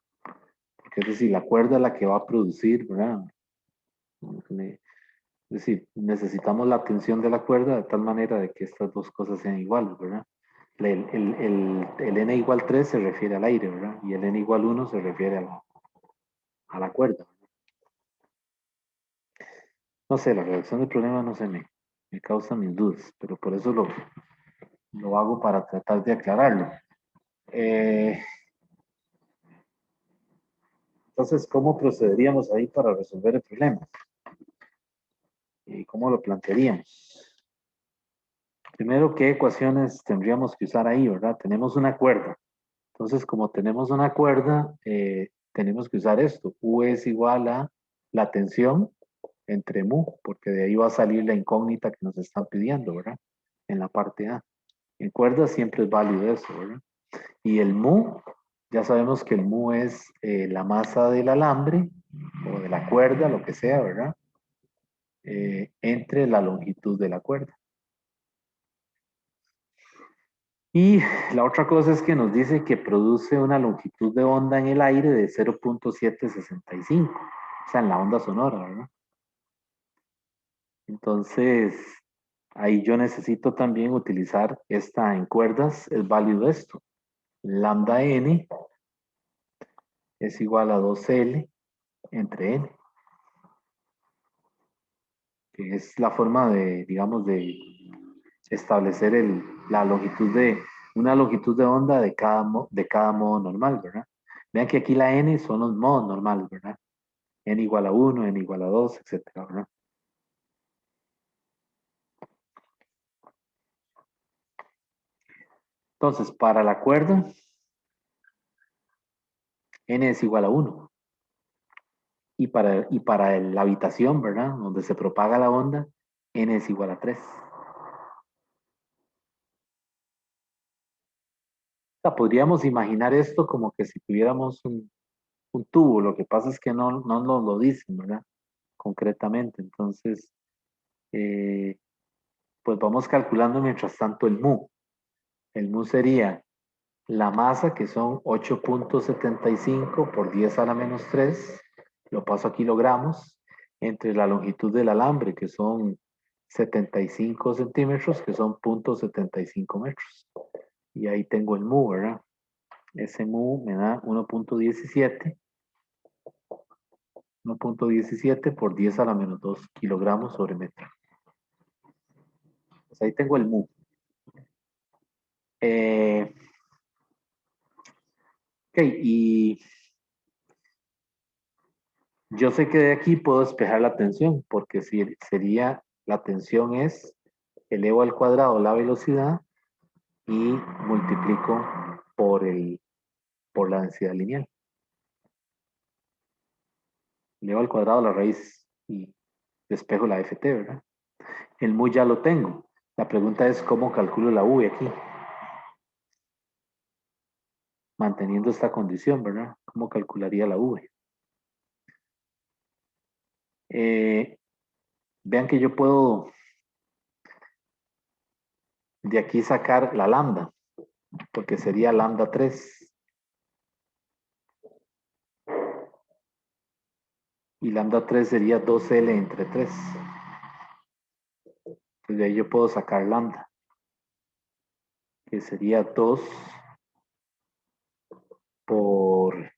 Porque es decir, la cuerda es la que va a producir, ¿verdad? Es decir, necesitamos la tensión de la cuerda de tal manera de que estas dos cosas sean iguales, ¿verdad? El n igual 3 se refiere al aire, ¿verdad? Y el n igual 1 se refiere a la cuerda. No sé, la redacción del problema no sé, me causa mis dudas, pero por eso lo hago para tratar de aclararlo. Eh, entonces, ¿cómo procederíamos ahí para resolver el problema? ¿Y cómo lo plantearíamos? Primero, ¿qué ecuaciones tendríamos que usar ahí, verdad? Tenemos una cuerda. Entonces, como tenemos una cuerda, tenemos que usar esto. U es igual a la tensión entre mu, porque de ahí va a salir la incógnita que nos están pidiendo, ¿verdad? En la parte A. En cuerdas siempre es válido eso, ¿verdad? Y el mu, ya sabemos que el mu es la masa del alambre o de la cuerda, lo que sea, ¿verdad? Entre la longitud de la cuerda. Y la otra cosa es que nos dice que produce una longitud de onda en el aire de 0.765, o sea, en la onda sonora, ¿verdad? Entonces, ahí yo necesito también utilizar esta en cuerdas, es válido esto. Lambda n es igual a 2L entre n, que es la forma de, digamos, de establecer la longitud una longitud de onda de cada modo normal, ¿verdad? Vean que aquí la n son los modos normales, ¿verdad? N igual a 1, N igual a 2, etcétera, ¿verdad? Entonces, para la cuerda, N es igual a 1. Y para la habitación, ¿verdad? Donde se propaga la onda, N es igual a 3. O sea, podríamos imaginar esto como que si tuviéramos un tubo. Lo que pasa es que no nos lo dicen, ¿verdad? Concretamente. Entonces, eh, pues vamos calculando mientras tanto el mu. El mu sería la masa, que son 8.75 por 10 a la menos 3, lo paso a kilogramos, entre la longitud del alambre, que son 75 centímetros, que son 0.75 metros. Y ahí tengo el mu, ¿verdad? Ese mu me da 1.17 por 10 a la menos 2 kilogramos sobre metro. Pues ahí tengo el mu. Eh, ok, y Yo sé que de aquí puedo despejar la tensión, porque si sería, la tensión es elevo al cuadrado la velocidad y multiplico por la densidad lineal. Elevo al cuadrado la raíz y despejo la ft, ¿verdad? El mu ya lo tengo. La pregunta es cómo calculo la v aquí, manteniendo esta condición, ¿verdad? ¿Cómo calcularía la v? Vean que yo puedo de aquí sacar la lambda, porque sería lambda 3. Y lambda 3 sería 2L entre 3. Entonces de ahí yo puedo sacar lambda, que sería 2 por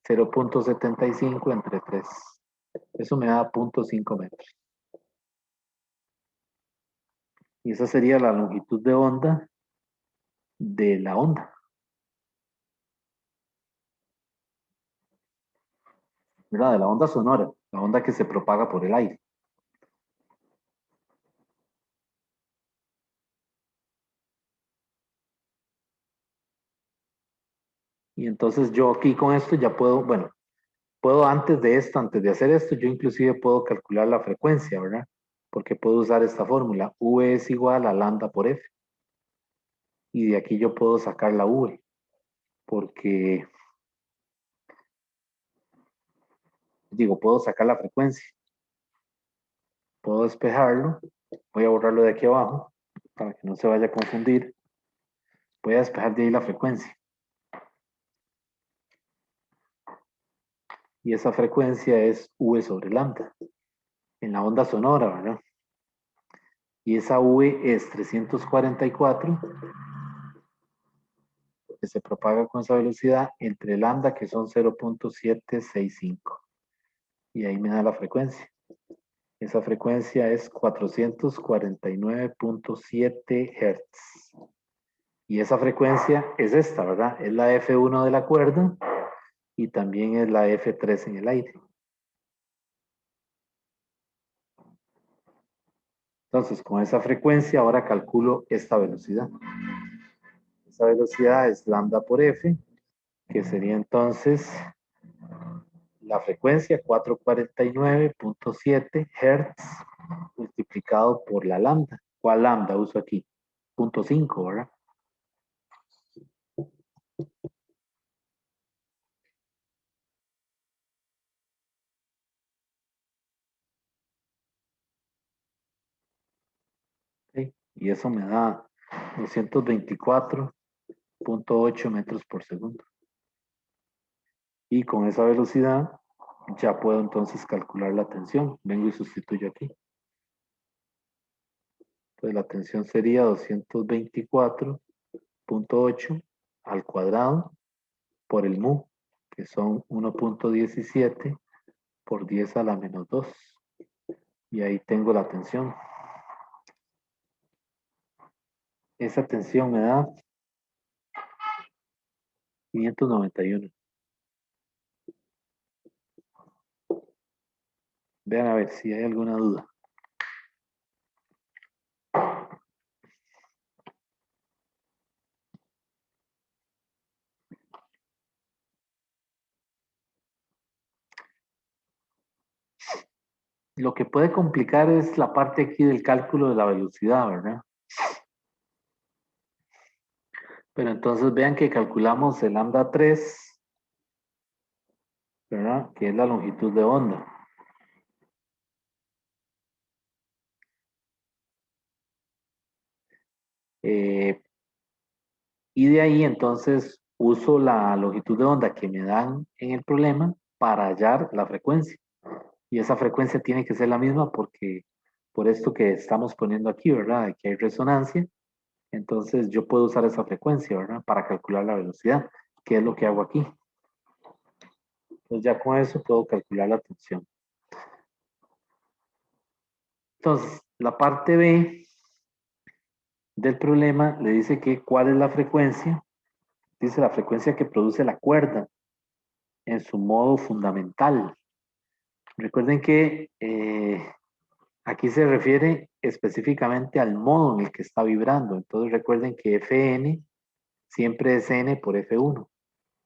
0.75 entre 3. Eso me da 0.5 metros. Y esa sería la longitud de onda de la onda, ¿verdad? De la onda sonora, la onda que se propaga por el aire. Y entonces yo aquí con esto ya puedo, bueno, puedo antes de esto, antes de hacer esto, yo inclusive puedo calcular la frecuencia, ¿verdad? Porque puedo usar esta fórmula. V es igual a lambda por F. Y de aquí yo puedo sacar la V, porque, digo, puedo sacar la frecuencia. Puedo despejarlo. Voy a borrarlo de aquí abajo, para que no se vaya a confundir. Voy a despejar de ahí la frecuencia. Y esa frecuencia es V sobre lambda, en la onda sonora, ¿verdad? Y esa V es 344, que se propaga con esa velocidad entre lambda, que son 0.765. Y ahí me da la frecuencia. Esa frecuencia es 449.7 Hz. Y esa frecuencia es esta, ¿verdad? Es la F1 de la cuerda y también es la F3 en el aire. Entonces, con esa frecuencia ahora calculo esta velocidad. Esa velocidad es lambda por F, que sería entonces la frecuencia 449.7 Hz multiplicado por la lambda. ¿Cuál lambda uso aquí? 0.5, ¿verdad? ¿Sí? Y eso me da 224.8 metros por segundo. Y con esa velocidad ya puedo entonces calcular la tensión. Vengo y sustituyo aquí. Entonces la tensión sería 224.8 al cuadrado por el mu, que son 1.17 por 10 a la menos 2. Y ahí tengo la tensión. Esa tensión me da 591. Vean a ver si hay alguna duda. Lo que puede complicar es la parte aquí del cálculo de la velocidad, ¿verdad? Pero entonces vean que calculamos el lambda 3, ¿verdad? Que es la longitud de onda. Y de ahí entonces uso la longitud de onda que me dan en el problema para hallar la frecuencia. Y esa frecuencia tiene que ser la misma porque por esto que estamos poniendo aquí, ¿verdad? De que hay resonancia. Entonces yo puedo usar esa frecuencia, ¿verdad? Para calcular la velocidad, que es lo que hago aquí. Entonces ya con eso puedo calcular la tensión. Entonces, la parte B del problema le dice que cuál es la frecuencia. Dice la frecuencia que produce la cuerda en su modo fundamental. Recuerden que aquí se refiere específicamente al modo en el que está vibrando. Entonces recuerden que Fn siempre es n por F1. O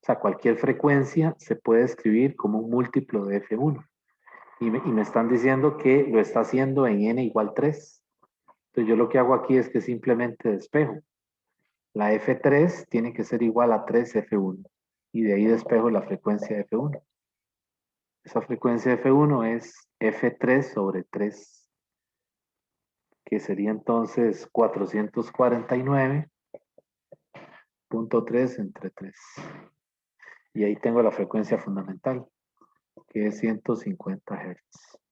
sea, cualquier frecuencia se puede escribir como un múltiplo de F1. Y me están diciendo que lo está haciendo en n igual 3. Entonces yo lo que hago aquí es que simplemente despejo. La F3 tiene que ser igual a 3F1. Y de ahí despejo la frecuencia de F1. Esa frecuencia de F1 es F3 sobre 3, que sería entonces 449.3 entre 3. Y ahí tengo la frecuencia fundamental, que es 150 Hz.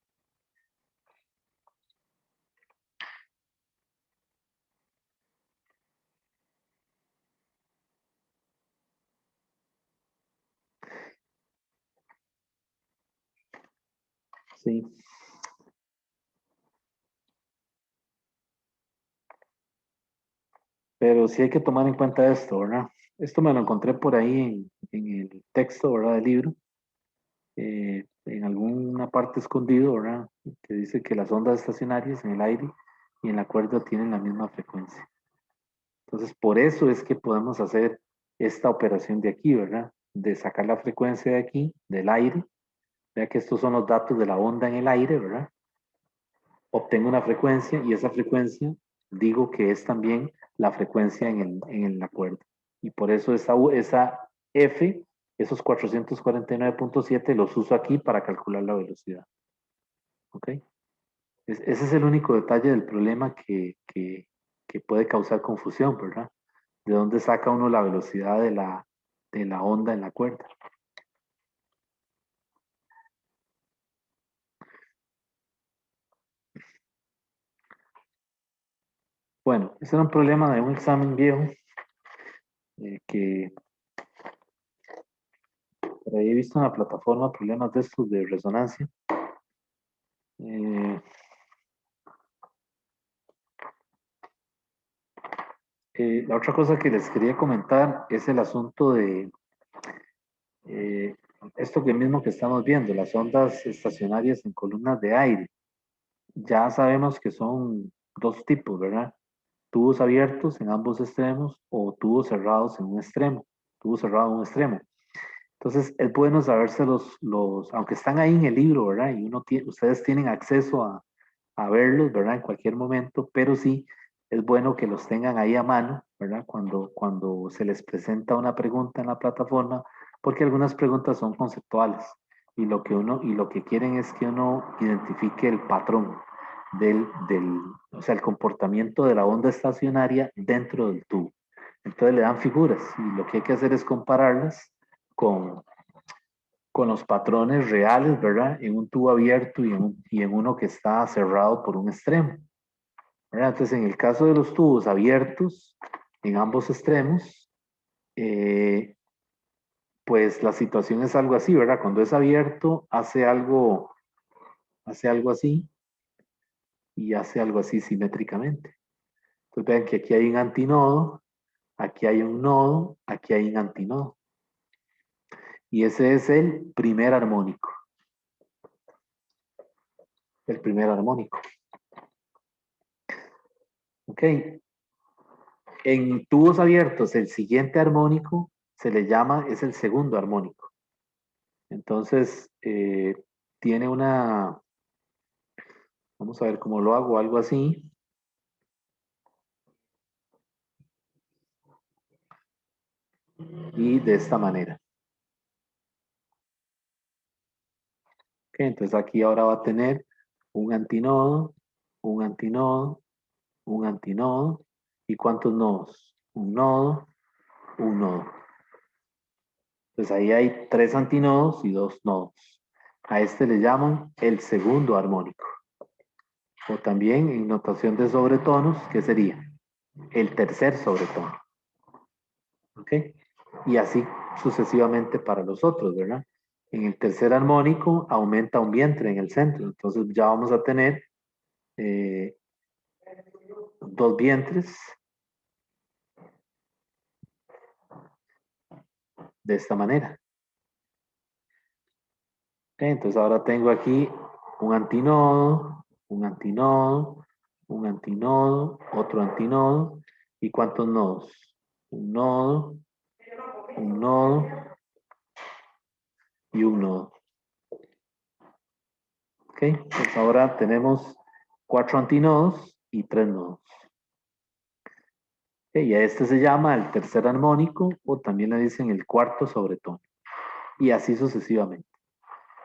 Sí. Pero sí hay que tomar en cuenta esto, ¿verdad? Esto me lo encontré por ahí en el texto, ¿verdad? Del libro, en alguna parte escondido, ¿verdad? Que dice que las ondas estacionarias en el aire y en la cuerda tienen la misma frecuencia. Entonces, por eso es que podemos hacer esta operación de aquí, ¿verdad? De sacar la frecuencia de aquí, del aire. Vea que estos son los datos de la onda en el aire, ¿verdad? Obtengo una frecuencia y esa frecuencia digo que es también la frecuencia en la cuerda. Y por eso esa F, esos 449.7 los uso aquí para calcular la velocidad. ¿Ok? Ese es el único detalle del problema que puede causar confusión, ¿verdad? ¿De dónde saca uno la velocidad de la onda en la cuerda? Bueno, ese era un problema de un examen viejo que por ahí he visto en la plataforma problemas de estos de resonancia. Eh, la otra cosa que les quería comentar es el asunto de eh, esto que mismo que estamos viendo, las ondas estacionarias en columnas de aire. Ya sabemos que son dos tipos, ¿verdad? Tubos abiertos en ambos extremos o tubos cerrados en un extremo, tubo cerrado en un extremo. Entonces, es bueno saberse aunque están ahí en el libro, ¿verdad? Y ustedes tienen acceso a verlos, ¿verdad? En cualquier momento, pero sí es bueno que los tengan ahí a mano, ¿verdad? Cuando se les presenta una pregunta en la plataforma, porque algunas preguntas son conceptuales y lo que quieren es que uno identifique el patrón o sea, el comportamiento de la onda estacionaria dentro del tubo. Entonces le dan figuras y lo que hay que hacer es compararlas con, con los patrones reales, ¿verdad? En un tubo abierto y en uno que está cerrado por un extremo, ¿verdad? Entonces, en el caso de los tubos abiertos, en ambos extremos, eh, pues la situación es algo así, ¿verdad? Cuando es abierto, hace algo así y hace algo así simétricamente. Entonces, vean que aquí hay un antinodo, aquí hay un nodo, aquí hay un antinodo. Y ese es el primer armónico. El primer armónico. Ok. En tubos abiertos, el siguiente armónico se le llama, es el segundo armónico. Entonces, tiene vamos a ver cómo lo hago, algo así. Y de esta manera. Ok, entonces aquí ahora va a tener un antinodo, un antinodo, un antinodo. ¿Y cuántos nodos? Un nodo, un nodo. Entonces ahí hay tres antinodos y dos nodos. A este le llaman el segundo armónico. O también en notación de sobretonos, ¿qué sería? El tercer sobretono. ¿Ok? Y así sucesivamente para los otros, ¿verdad? En el tercer armónico aumenta un vientre en el centro. Entonces ya vamos a tener eh, dos vientres de esta manera. Entonces ahora tengo aquí un antinodo, un antinodo, un antinodo, otro antinodo. ¿Y cuántos nodos? Un nodo, un nodo y un nodo. ¿Ok? Pues ahora tenemos 4 antinodos y 3 nodos. ¿Ok? Y a este se llama el tercer armónico o también le dicen el cuarto sobretono. Y así sucesivamente.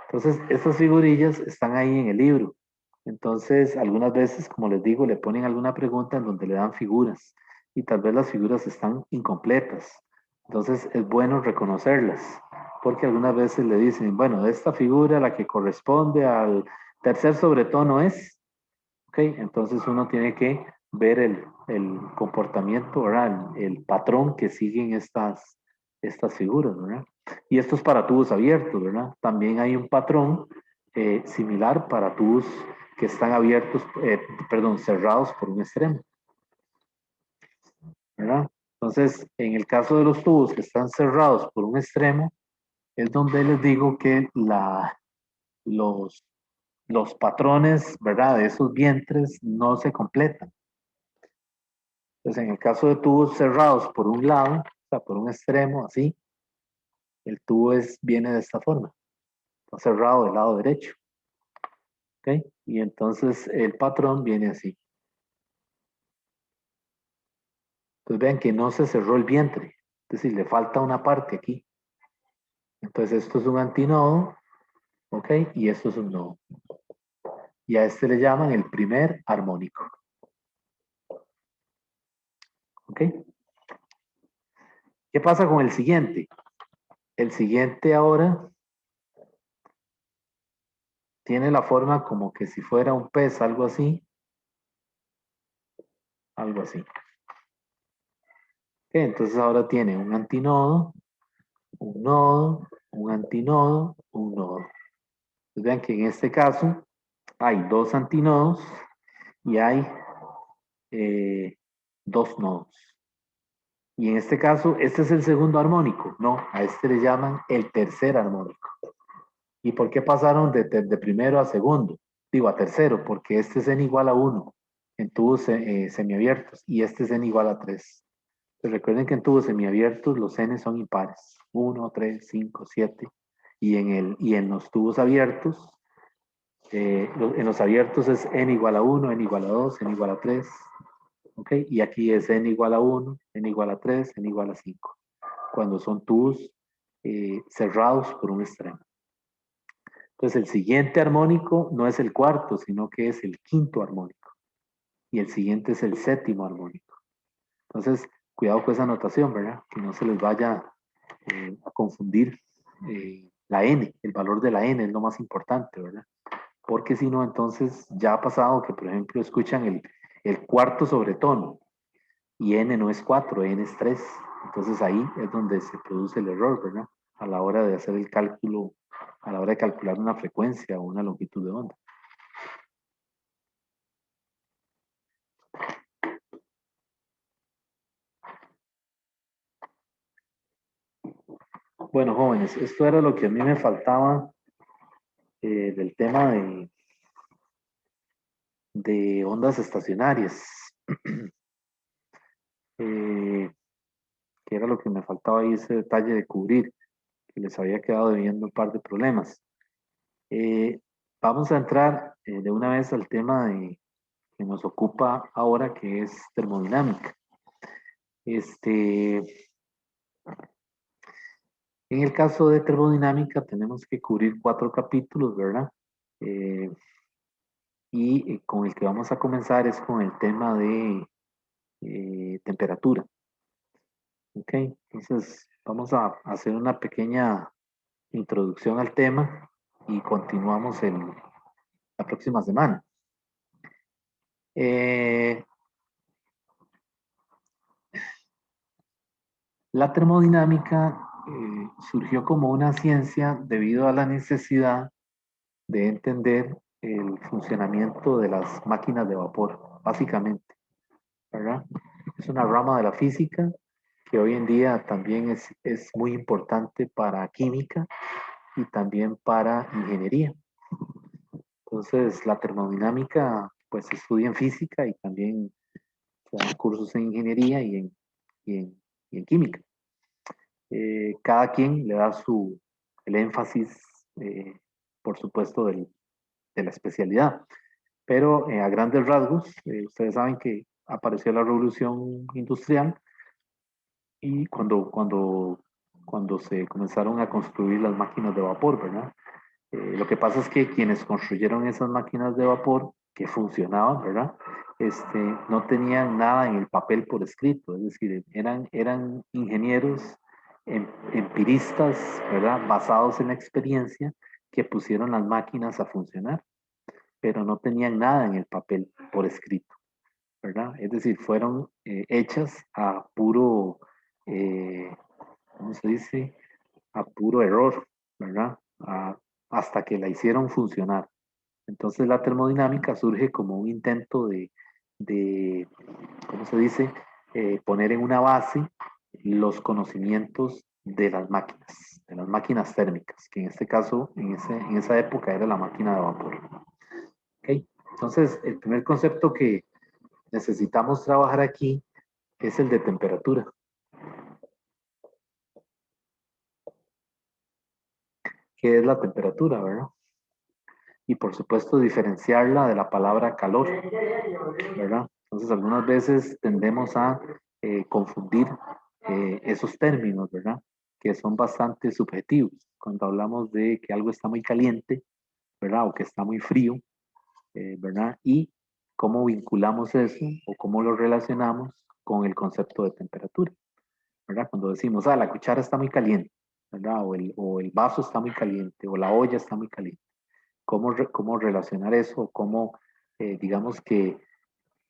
Entonces, estas figurillas están ahí en el libro. Entonces, algunas veces, como les digo, le ponen alguna pregunta en donde le dan figuras y tal vez las figuras están incompletas. Entonces, es bueno reconocerlas, porque algunas veces le dicen, bueno, esta figura, la que corresponde al tercer sobretono es, ¿ok? Entonces uno tiene que ver el comportamiento, ¿verdad? El patrón que siguen estas figuras, ¿verdad? Y esto es para tubos abiertos, ¿verdad? También hay un patrón similar para tubos que están abiertos, perdón, cerrados por un extremo, ¿verdad? Entonces, en el caso de los tubos que están cerrados por un extremo, es donde les digo que los, los patrones, ¿verdad? De esos vientres no se completan. Entonces, en el caso de tubos cerrados por un lado, o sea, por un extremo, así, el tubo viene de esta forma, está cerrado del lado derecho, ¿ok? Y entonces el patrón viene así. Entonces vean que no se cerró el vientre, es decir, le falta una parte aquí. Entonces esto es un antinodo, ¿ok? Y esto es un nodo. Y a este le llaman el primer armónico, ¿ok? ¿Qué pasa con el siguiente? El siguiente ahora tiene la forma como que si fuera un pez, algo así, algo así. ¿Ok? Entonces ahora tiene un antinodo, un nodo, un antinodo, un nodo. Entonces vean que en este caso hay dos antinodos y hay dos nodos. Y en este caso, este es el segundo armónico. No, a este le llaman el tercer armónico. ¿Y por qué pasaron de primero a segundo? Digo, a tercero, porque este es n igual a 1 en tubos semiabiertos y este es n igual a 3. Pues recuerden que en tubos semiabiertos los n son impares. 1, 3, 5, 7. Y en los tubos abiertos, en los abiertos es n igual a 1, n igual a 2, n igual a 3. ¿Ok? Y aquí es n igual a 1, n igual a 3, n igual a 5. Cuando son tubos cerrados por un extremo. Entonces el siguiente armónico no es el cuarto, sino que es el quinto armónico. Y el siguiente es el séptimo armónico. Entonces, cuidado con esa notación, ¿verdad? Que no se les vaya a confundir la n, el valor de la n es lo más importante, ¿verdad? Porque si no, entonces ya ha pasado que, por ejemplo, escuchan el cuarto sobretono y n no es 4, n es 3. Entonces ahí es donde se produce el error, ¿verdad? A la hora de hacer el cálculo, a la hora de calcular una frecuencia o una longitud de onda. Bueno, jóvenes, esto era lo que a mí me faltaba del tema de ondas estacionarias, que era lo que me faltaba ahí, ese detalle de cubrir, que les había quedado debiendo un par de problemas. Eh, Vamos a entrar de una vez al tema que nos ocupa ahora, que es termodinámica. Este, en el caso de termodinámica tenemos que cubrir 4 capítulos, ¿verdad? Eh, y con el que vamos a comenzar es con el tema de temperatura. Ok, entonces vamos a hacer una pequeña introducción al tema y continuamos la próxima semana. Eh, la termodinámica surgió como una ciencia debido a la necesidad de entender el funcionamiento de las máquinas de vapor, básicamente, ¿verdad? Es una rama de la física que hoy en día también es muy importante para química y también para ingeniería. Entonces, la termodinámica, pues se estudia en física y también se dan cursos en ingeniería y en, y en química. Cada quien le da el énfasis, por supuesto, de la especialidad. Pero a grandes rasgos, ustedes saben que apareció la revolución industrial y cuando se comenzaron a construir las máquinas de vapor, ¿verdad? Lo que pasa es que quienes construyeron esas máquinas de vapor que funcionaban, ¿verdad? No tenían nada en el papel por escrito, es decir, eran ingenieros empiristas, ¿verdad? Basados en la experiencia que pusieron las máquinas a funcionar, pero no tenían nada en el papel por escrito, ¿verdad? Es decir, fueron hechas a puro, eh, ¿cómo se dice? A puro error, ¿verdad? Hasta que la hicieron funcionar. Entonces la termodinámica surge como un intento de ¿cómo se dice? Poner en una base los conocimientos de las máquinas térmicas, que en este caso, en esa época era la máquina de vapor. ¿Okay? Entonces, el primer concepto que necesitamos trabajar aquí es el de temperatura. ¿Qué es la temperatura, verdad? Y por supuesto diferenciarla de la palabra calor, ¿verdad? Entonces algunas veces tendemos a confundir esos términos, ¿verdad? Que son bastante subjetivos. Cuando hablamos de que algo está muy caliente, ¿verdad? O que está muy frío, ¿verdad? Y cómo vinculamos eso o cómo lo relacionamos con el concepto de temperatura, ¿verdad? Cuando decimos, la cuchara está muy caliente, ¿verdad? O el vaso está muy caliente, o la olla está muy caliente. ¿Cómo relacionar eso? ¿Cómo, digamos que,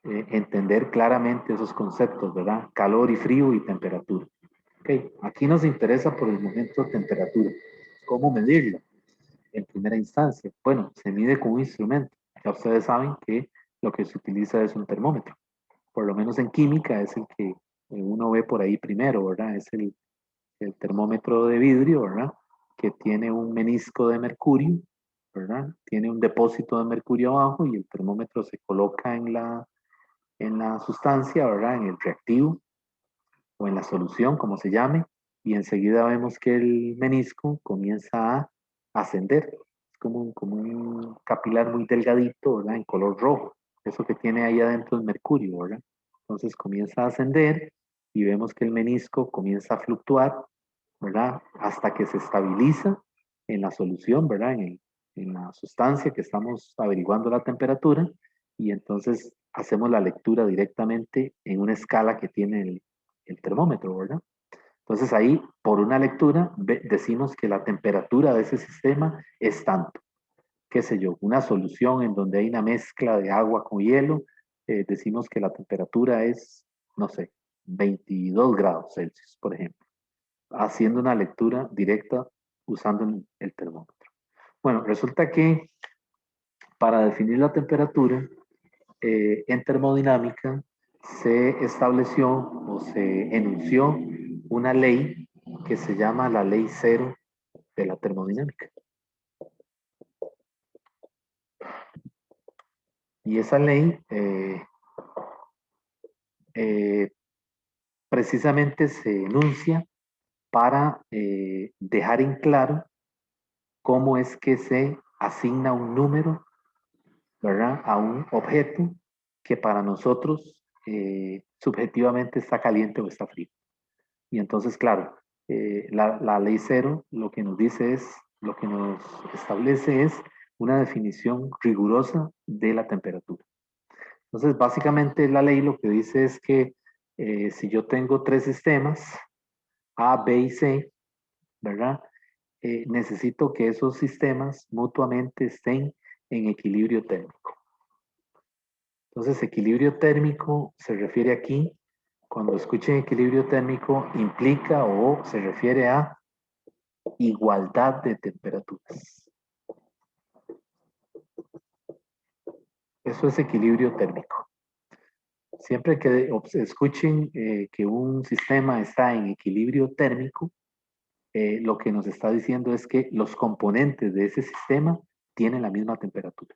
entender claramente esos conceptos, ¿verdad? Calor y frío y temperatura. Ok, aquí nos interesa por el momento temperatura. ¿Cómo medirla? En primera instancia, bueno, se mide con un instrumento. Ya ustedes saben que lo que se utiliza es un termómetro. Por lo menos en química es el que uno ve por ahí primero, ¿verdad? Es el termómetro de vidrio, ¿verdad? Que tiene un menisco de mercurio, ¿verdad? Tiene un depósito de mercurio abajo y el termómetro se coloca en la sustancia, ¿verdad? En el reactivo o en la solución, como se llame, y enseguida vemos que el menisco comienza a ascender. Es como un capilar muy delgadito, ¿verdad? En color rojo. Eso que tiene ahí adentro es mercurio, ¿verdad? Entonces comienza a ascender y vemos que el menisco comienza a fluctuar, ¿verdad? Hasta que se estabiliza en la solución, ¿verdad? En la sustancia que estamos averiguando la temperatura y entonces hacemos la lectura directamente en una escala que tiene el termómetro, ¿verdad? Entonces ahí, por una lectura, decimos que la temperatura de ese sistema es tanto. Qué sé yo, una solución en donde hay una mezcla de agua con hielo, decimos que la temperatura es, no sé, 22 grados Celsius, por ejemplo, haciendo una lectura directa usando el termómetro. Bueno, resulta que para definir la temperatura, en termodinámica se estableció o se enunció una ley que se llama la ley cero de la termodinámica. Y esa ley eh, precisamente se enuncia para dejar en claro cómo es que se asigna un número, ¿verdad? A un objeto que para nosotros subjetivamente está caliente o está frío. Y entonces, claro, la ley cero lo que nos dice es, lo que nos establece es una definición rigurosa de la temperatura. Entonces, básicamente la ley lo que dice es que si yo tengo tres sistemas, A, B y C, ¿verdad? Necesito que esos sistemas mutuamente estén en equilibrio térmico. Entonces, equilibrio térmico se refiere aquí, cuando escuchen equilibrio térmico, implica o se refiere a igualdad de temperaturas. Eso es equilibrio térmico. Siempre que escuchen que un sistema está en equilibrio térmico, lo que nos está diciendo es que los componentes de ese sistema tienen la misma temperatura.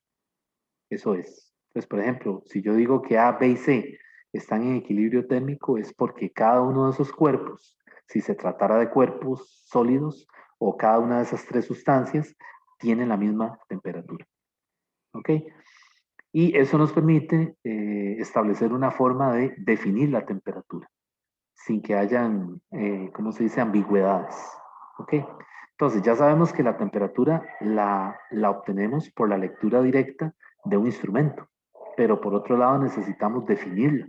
Eso es. Entonces, por ejemplo, si yo digo que A, B y C están en equilibrio térmico, es porque cada uno de esos cuerpos, si se tratara de cuerpos sólidos o cada una de esas tres sustancias, tienen la misma temperatura. ¿Ok? Y eso nos permite establecer una forma de definir la temperatura, sin que hayan, ¿cómo se dice?, ambigüedades. ¿Ok? Entonces, ya sabemos que la temperatura la obtenemos por la lectura directa de un instrumento, pero por otro lado necesitamos definirla.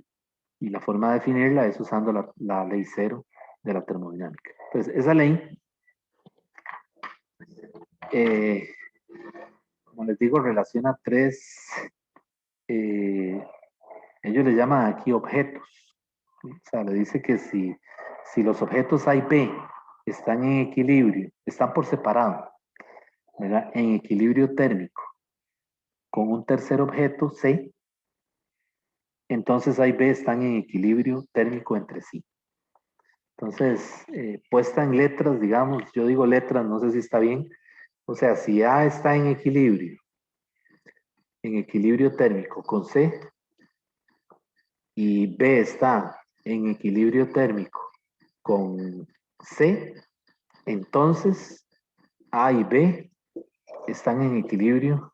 Y la forma de definirla es usando la ley cero de la termodinámica. Entonces, esa ley, eh, como les digo, relaciona tres, eh, ellos le llaman aquí objetos. O sea, le dice que si los objetos A y B están en equilibrio, están por separado, ¿verdad? En equilibrio térmico con un tercer objeto C, entonces A y B están en equilibrio térmico entre sí. Entonces, puesta en letras, digamos, yo digo letras, no sé si está bien. O sea, si A está en equilibrio térmico con C, y B está en equilibrio térmico con C, entonces A y B están en equilibrio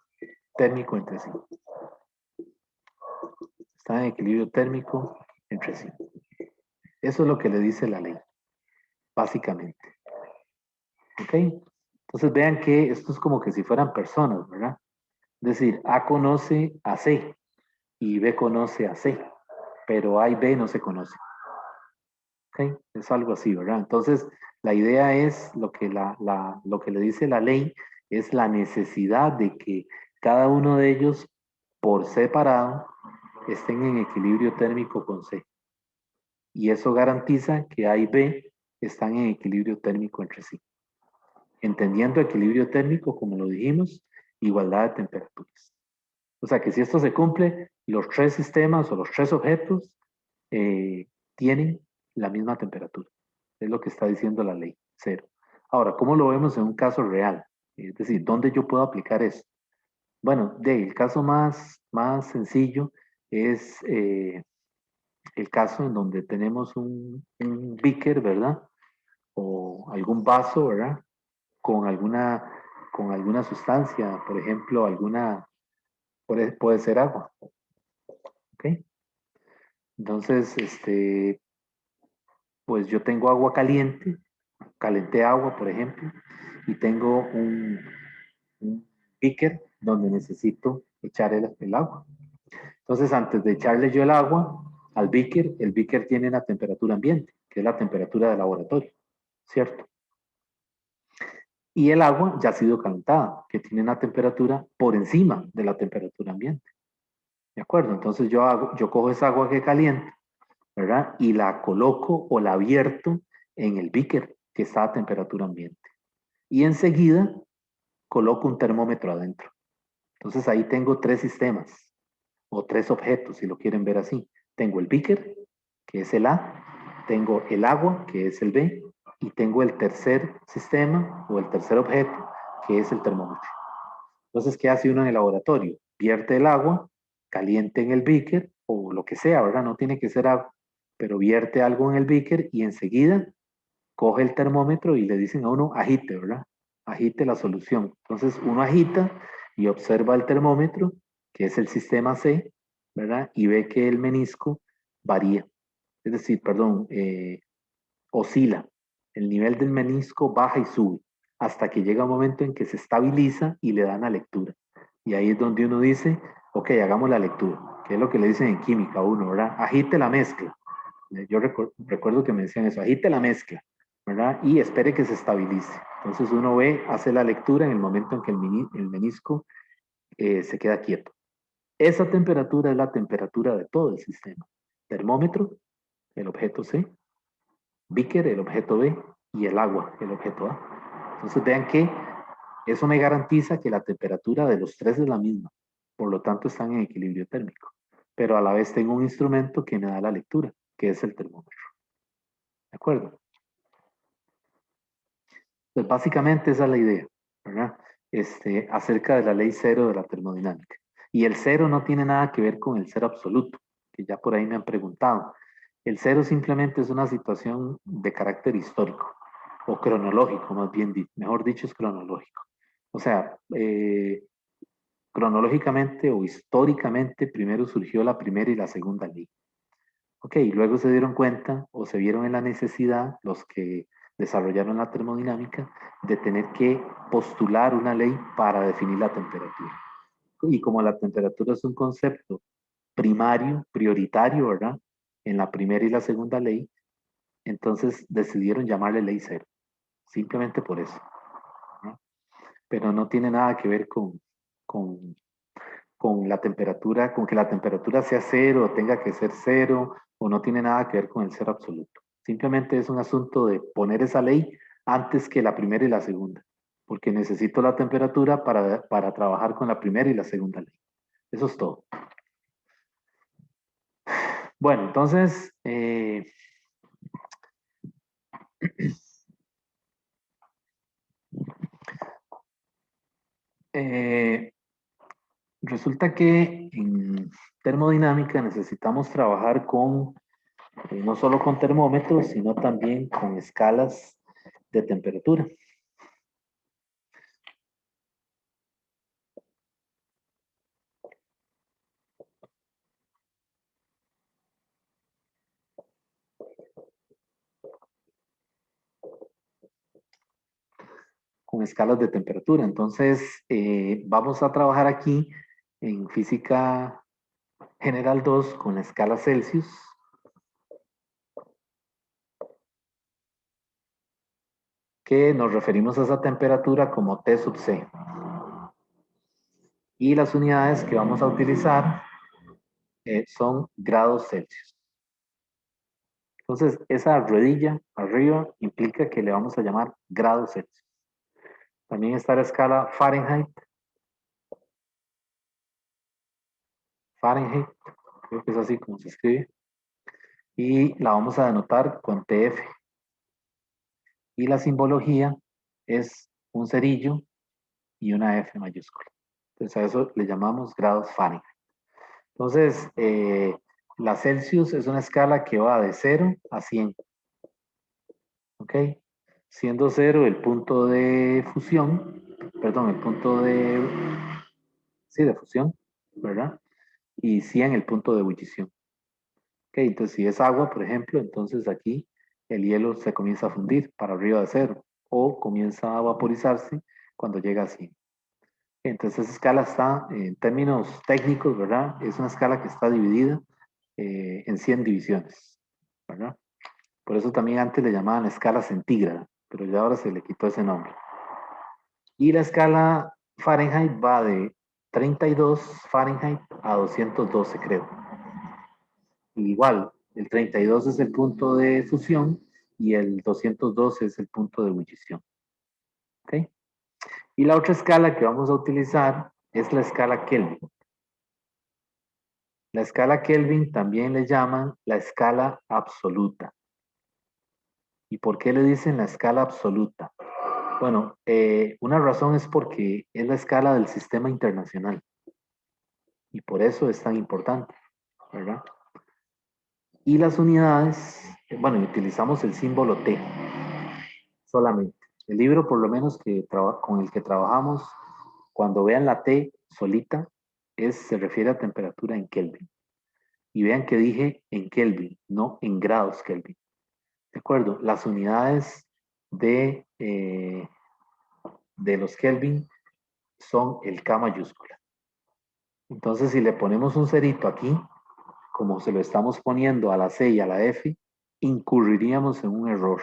térmico entre sí. Están en equilibrio térmico entre sí. Eso es lo que le dice la ley, básicamente. ¿Ok? Entonces vean que esto es como que si fueran personas, ¿verdad? Es decir, A conoce a C y B conoce a C, pero A y B no se conocen. ¿Ok? Es algo así, ¿verdad? Entonces, la idea es, lo que le dice la ley, es la necesidad de que cada uno de ellos, por separado, estén en equilibrio térmico con C. Y eso garantiza que A y B están en equilibrio térmico entre sí. Entendiendo equilibrio térmico, como lo dijimos, igualdad de temperaturas. O sea que si esto se cumple, los tres sistemas o los tres objetos tienen la misma temperatura. Es lo que está diciendo la ley, cero. Ahora, ¿cómo lo vemos en un caso real? Es decir, ¿dónde yo puedo aplicar eso? Bueno, el caso más sencillo es el caso en donde tenemos un beaker, ¿verdad? O algún vaso, ¿verdad? Con alguna, con alguna sustancia, por ejemplo, puede ser agua, ¿ok? Entonces, pues yo tengo agua caliente, calenté agua, por ejemplo, y tengo un beaker donde necesito echar el agua. Entonces, antes de echarle yo el agua al beaker, el beaker tiene una temperatura ambiente, que es la temperatura de laboratorio, ¿cierto? Y el agua ya ha sido calentada, que tiene una temperatura por encima de la temperatura ambiente. ¿De acuerdo? Entonces yo cojo esa agua que caliento, ¿verdad? Y la coloco o la vierto en el beaker que está a temperatura ambiente. Y enseguida coloco un termómetro adentro. Entonces ahí tengo tres sistemas o tres objetos, si lo quieren ver así. Tengo el beaker, que es el A, tengo el agua, que es el B, y tengo el tercer sistema o el tercer objeto, que es el termómetro. Entonces, ¿qué hace uno en el laboratorio? Vierte el agua caliente en el beaker o lo que sea, ¿verdad? No tiene que ser agua, pero vierte algo en el beaker y enseguida coge el termómetro y le dicen a uno, agite, ¿verdad? Agite la solución. Entonces uno agita y observa el termómetro, que es el sistema C, ¿verdad? Y ve que el menisco varía. Es decir, perdón, oscila. El nivel del menisco baja y sube hasta que llega un momento en que se estabiliza y le dan la lectura. Y ahí es donde uno dice, ok, hagamos la lectura, que es lo que le dicen en química a uno, ¿verdad? Agite la mezcla. Yo recuerdo que me decían eso, agite la mezcla, ¿verdad? Y espere que se estabilice. Entonces uno ve, hace la lectura en el momento en que el menisco se queda quieto. Esa temperatura es la temperatura de todo el sistema. Termómetro, el objeto C, beaker, el objeto B, y el agua, el objeto A. Entonces vean que eso me garantiza que la temperatura de los tres es la misma. Por lo tanto, están en equilibrio térmico. Pero a la vez tengo un instrumento que me da la lectura, que es el termómetro. ¿De acuerdo? Pues básicamente esa es la idea, ¿verdad? Acerca de la ley cero de la termodinámica. Y el cero no tiene nada que ver con el cero absoluto, que ya por ahí me han preguntado. El cero simplemente es una situación de carácter histórico, o cronológico, más bien, mejor dicho, es cronológico. O sea, cronológicamente o históricamente, primero surgió la primera y la segunda ley. Ok, luego se dieron cuenta o se vieron en la necesidad, los que desarrollaron la termodinámica, de tener que postular una ley para definir la temperatura. Y como la temperatura es un concepto primario, prioritario, ¿verdad? En la primera y la segunda ley, entonces decidieron llamarle ley cero, simplemente por eso, ¿no? Pero no tiene nada que ver con, con la temperatura, con que la temperatura sea cero o tenga que ser cero, o no tiene nada que ver con el cero absoluto. Simplemente es un asunto de poner esa ley antes que la primera y la segunda, porque necesito la temperatura para trabajar con la primera y la segunda ley. Eso es todo. Bueno, entonces, eh, resulta que en termodinámica necesitamos trabajar con no solo con termómetros, sino también con escalas de temperatura. Con escalas de temperatura. Entonces, vamos a trabajar aquí en física general 2 con la escala Celsius, que nos referimos a esa temperatura como T sub C. Y las unidades que vamos a utilizar son grados Celsius. Entonces, esa ruedilla arriba implica que le vamos a llamar grados Celsius. También está la escala Fahrenheit. Fahrenheit, creo que es así como se escribe. Y la vamos a denotar con TF. Y la simbología es un cerillo y una F mayúscula. Entonces a eso le llamamos grados Fahrenheit. Entonces, la Celsius es una escala que va de 0 a 100. ¿Ok? Siendo 0 el punto de fusión, perdón, el punto de, sí, de fusión, ¿verdad? Y 100 el punto de ebullición. Ok, entonces si es agua, por ejemplo, entonces aquí el hielo se comienza a fundir para arriba de 0 o comienza a vaporizarse cuando llega a 100. Entonces esa escala está, en términos técnicos, ¿verdad? Es una escala que está dividida en 100 divisiones, ¿verdad? Por eso también antes le llamaban escala centígrada, pero ya ahora se le quitó ese nombre. Y la escala Fahrenheit va de 32 Fahrenheit a 212, creo. Igual, el 32 es el punto de fusión y el 212 es el punto de ebullición. ¿Ok? Y la otra escala que vamos a utilizar es la escala Kelvin. La escala Kelvin también le llaman la escala absoluta. ¿Y por qué le dicen la escala absoluta? Bueno, una razón es porque es la escala del sistema internacional y por eso es tan importante, ¿verdad? Y las unidades, bueno, utilizamos el símbolo T solamente. El libro, por lo menos con el que trabajamos, cuando vean la T solita, se refiere a temperatura en Kelvin. Y vean que dije en Kelvin, no en grados Kelvin. ¿De acuerdo? Las unidades de los Kelvin son el K mayúscula. Entonces, si le ponemos un cerito aquí, como se lo estamos poniendo a la C y a la F, incurriríamos en un error.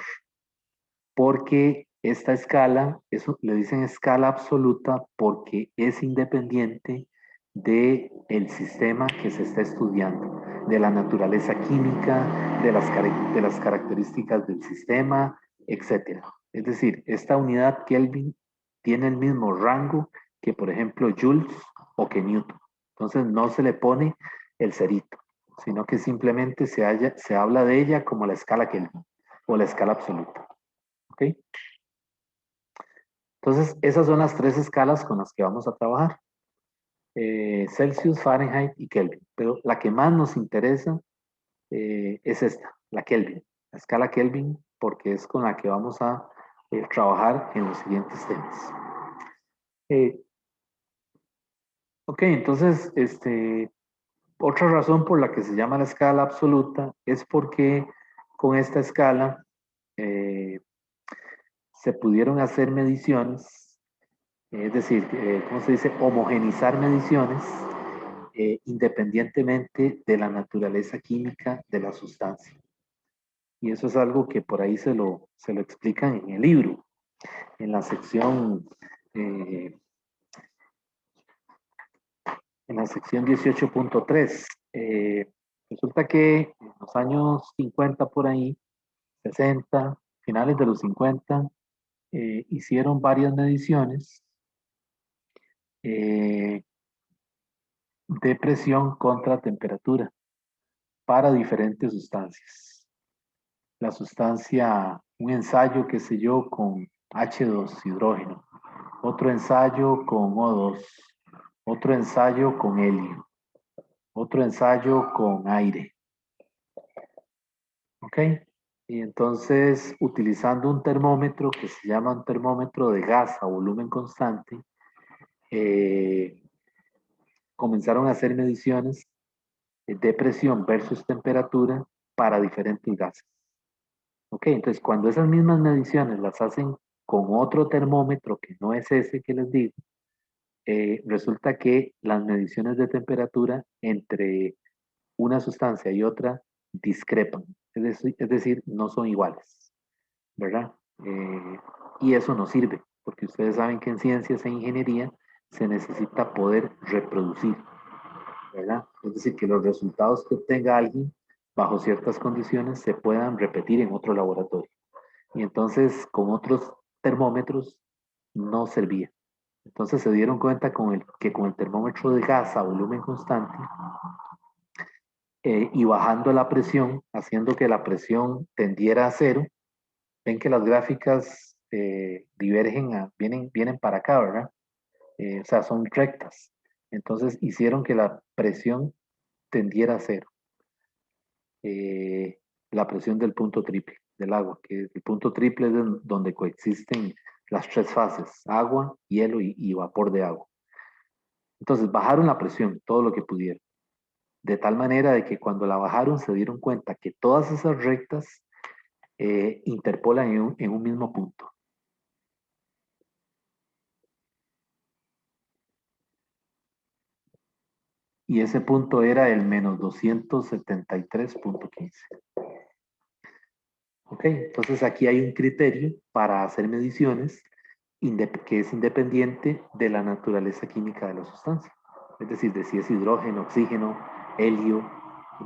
Porque esta escala, le dicen escala absoluta porque es independiente del sistema que se está estudiando, de la naturaleza química, de las características del sistema, etc. Es decir, esta unidad Kelvin tiene el mismo rango que, por ejemplo, Joules o que Newton. Entonces no se le pone el cerito, sino que simplemente se habla de ella como la escala Kelvin o la escala absoluta. ¿Ok? Entonces, esas son las tres escalas con las que vamos a trabajar. Celsius, Fahrenheit y Kelvin. Pero la que más nos interesa es esta, la Kelvin, la escala Kelvin, porque es con la que vamos a trabajar en los siguientes temas. Eh, ok, entonces, otra razón por la que se llama la escala absoluta es porque con esta escala se pudieron hacer mediciones, es decir, ¿cómo se dice? Homogenizar mediciones independientemente de la naturaleza química de la sustancia. Y eso es algo que por ahí se lo explican en el libro, en la sección, eh, en la sección 18.3. Resulta que en los años 50 por ahí, 60, finales de los 50, hicieron varias mediciones eh, de presión contra temperatura para diferentes sustancias. La sustancia, un ensayo, qué sé yo, con H2 hidrógeno, otro ensayo con O2, otro ensayo con helio, otro ensayo con aire. ¿Ok? Y entonces, utilizando un termómetro que se llama un termómetro de gas a volumen constante, eh, comenzaron a hacer mediciones de presión versus temperatura para diferentes gases. Ok, entonces cuando esas mismas mediciones las hacen con otro termómetro que no es ese que les digo, resulta que las mediciones de temperatura entre una sustancia y otra discrepan, es decir, no son iguales, ¿verdad? Y eso no sirve, porque ustedes saben que en ciencias e ingeniería se necesita poder reproducir, ¿verdad? Es decir, que los resultados que obtenga alguien bajo ciertas condiciones se puedan repetir en otro laboratorio. Y entonces con otros termómetros no servía. Entonces se dieron cuenta que con el termómetro de gas a volumen constante y bajando la presión, haciendo que la presión tendiera a cero, ven que las gráficas divergen, vienen para acá, ¿verdad? O sea, son rectas. Entonces hicieron que la presión tendiera a cero. La presión del punto triple del agua, que el punto triple es donde coexisten las tres fases, agua, hielo y vapor de agua. Entonces bajaron la presión todo lo que pudieron, de tal manera de que cuando la bajaron se dieron cuenta que todas esas rectas interpolan en un mismo punto. Y ese punto era el menos 273.15. ¿Ok? Entonces aquí hay un criterio para hacer mediciones que es independiente de la naturaleza química de la sustancia. Es decir, de si es hidrógeno, oxígeno, helio,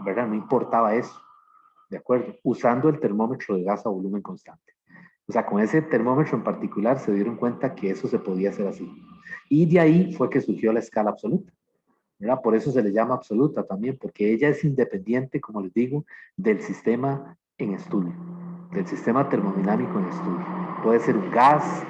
¿verdad? No importaba eso, ¿de acuerdo? Usando el termómetro de gas a volumen constante. O sea, con ese termómetro en particular se dieron cuenta que eso se podía hacer así. Y de ahí fue que surgió la escala absoluta, ¿verdad? Por eso se le llama absoluta también, porque ella es independiente, como les digo, del sistema en estudio, del sistema termodinámico en estudio. Puede ser un gas,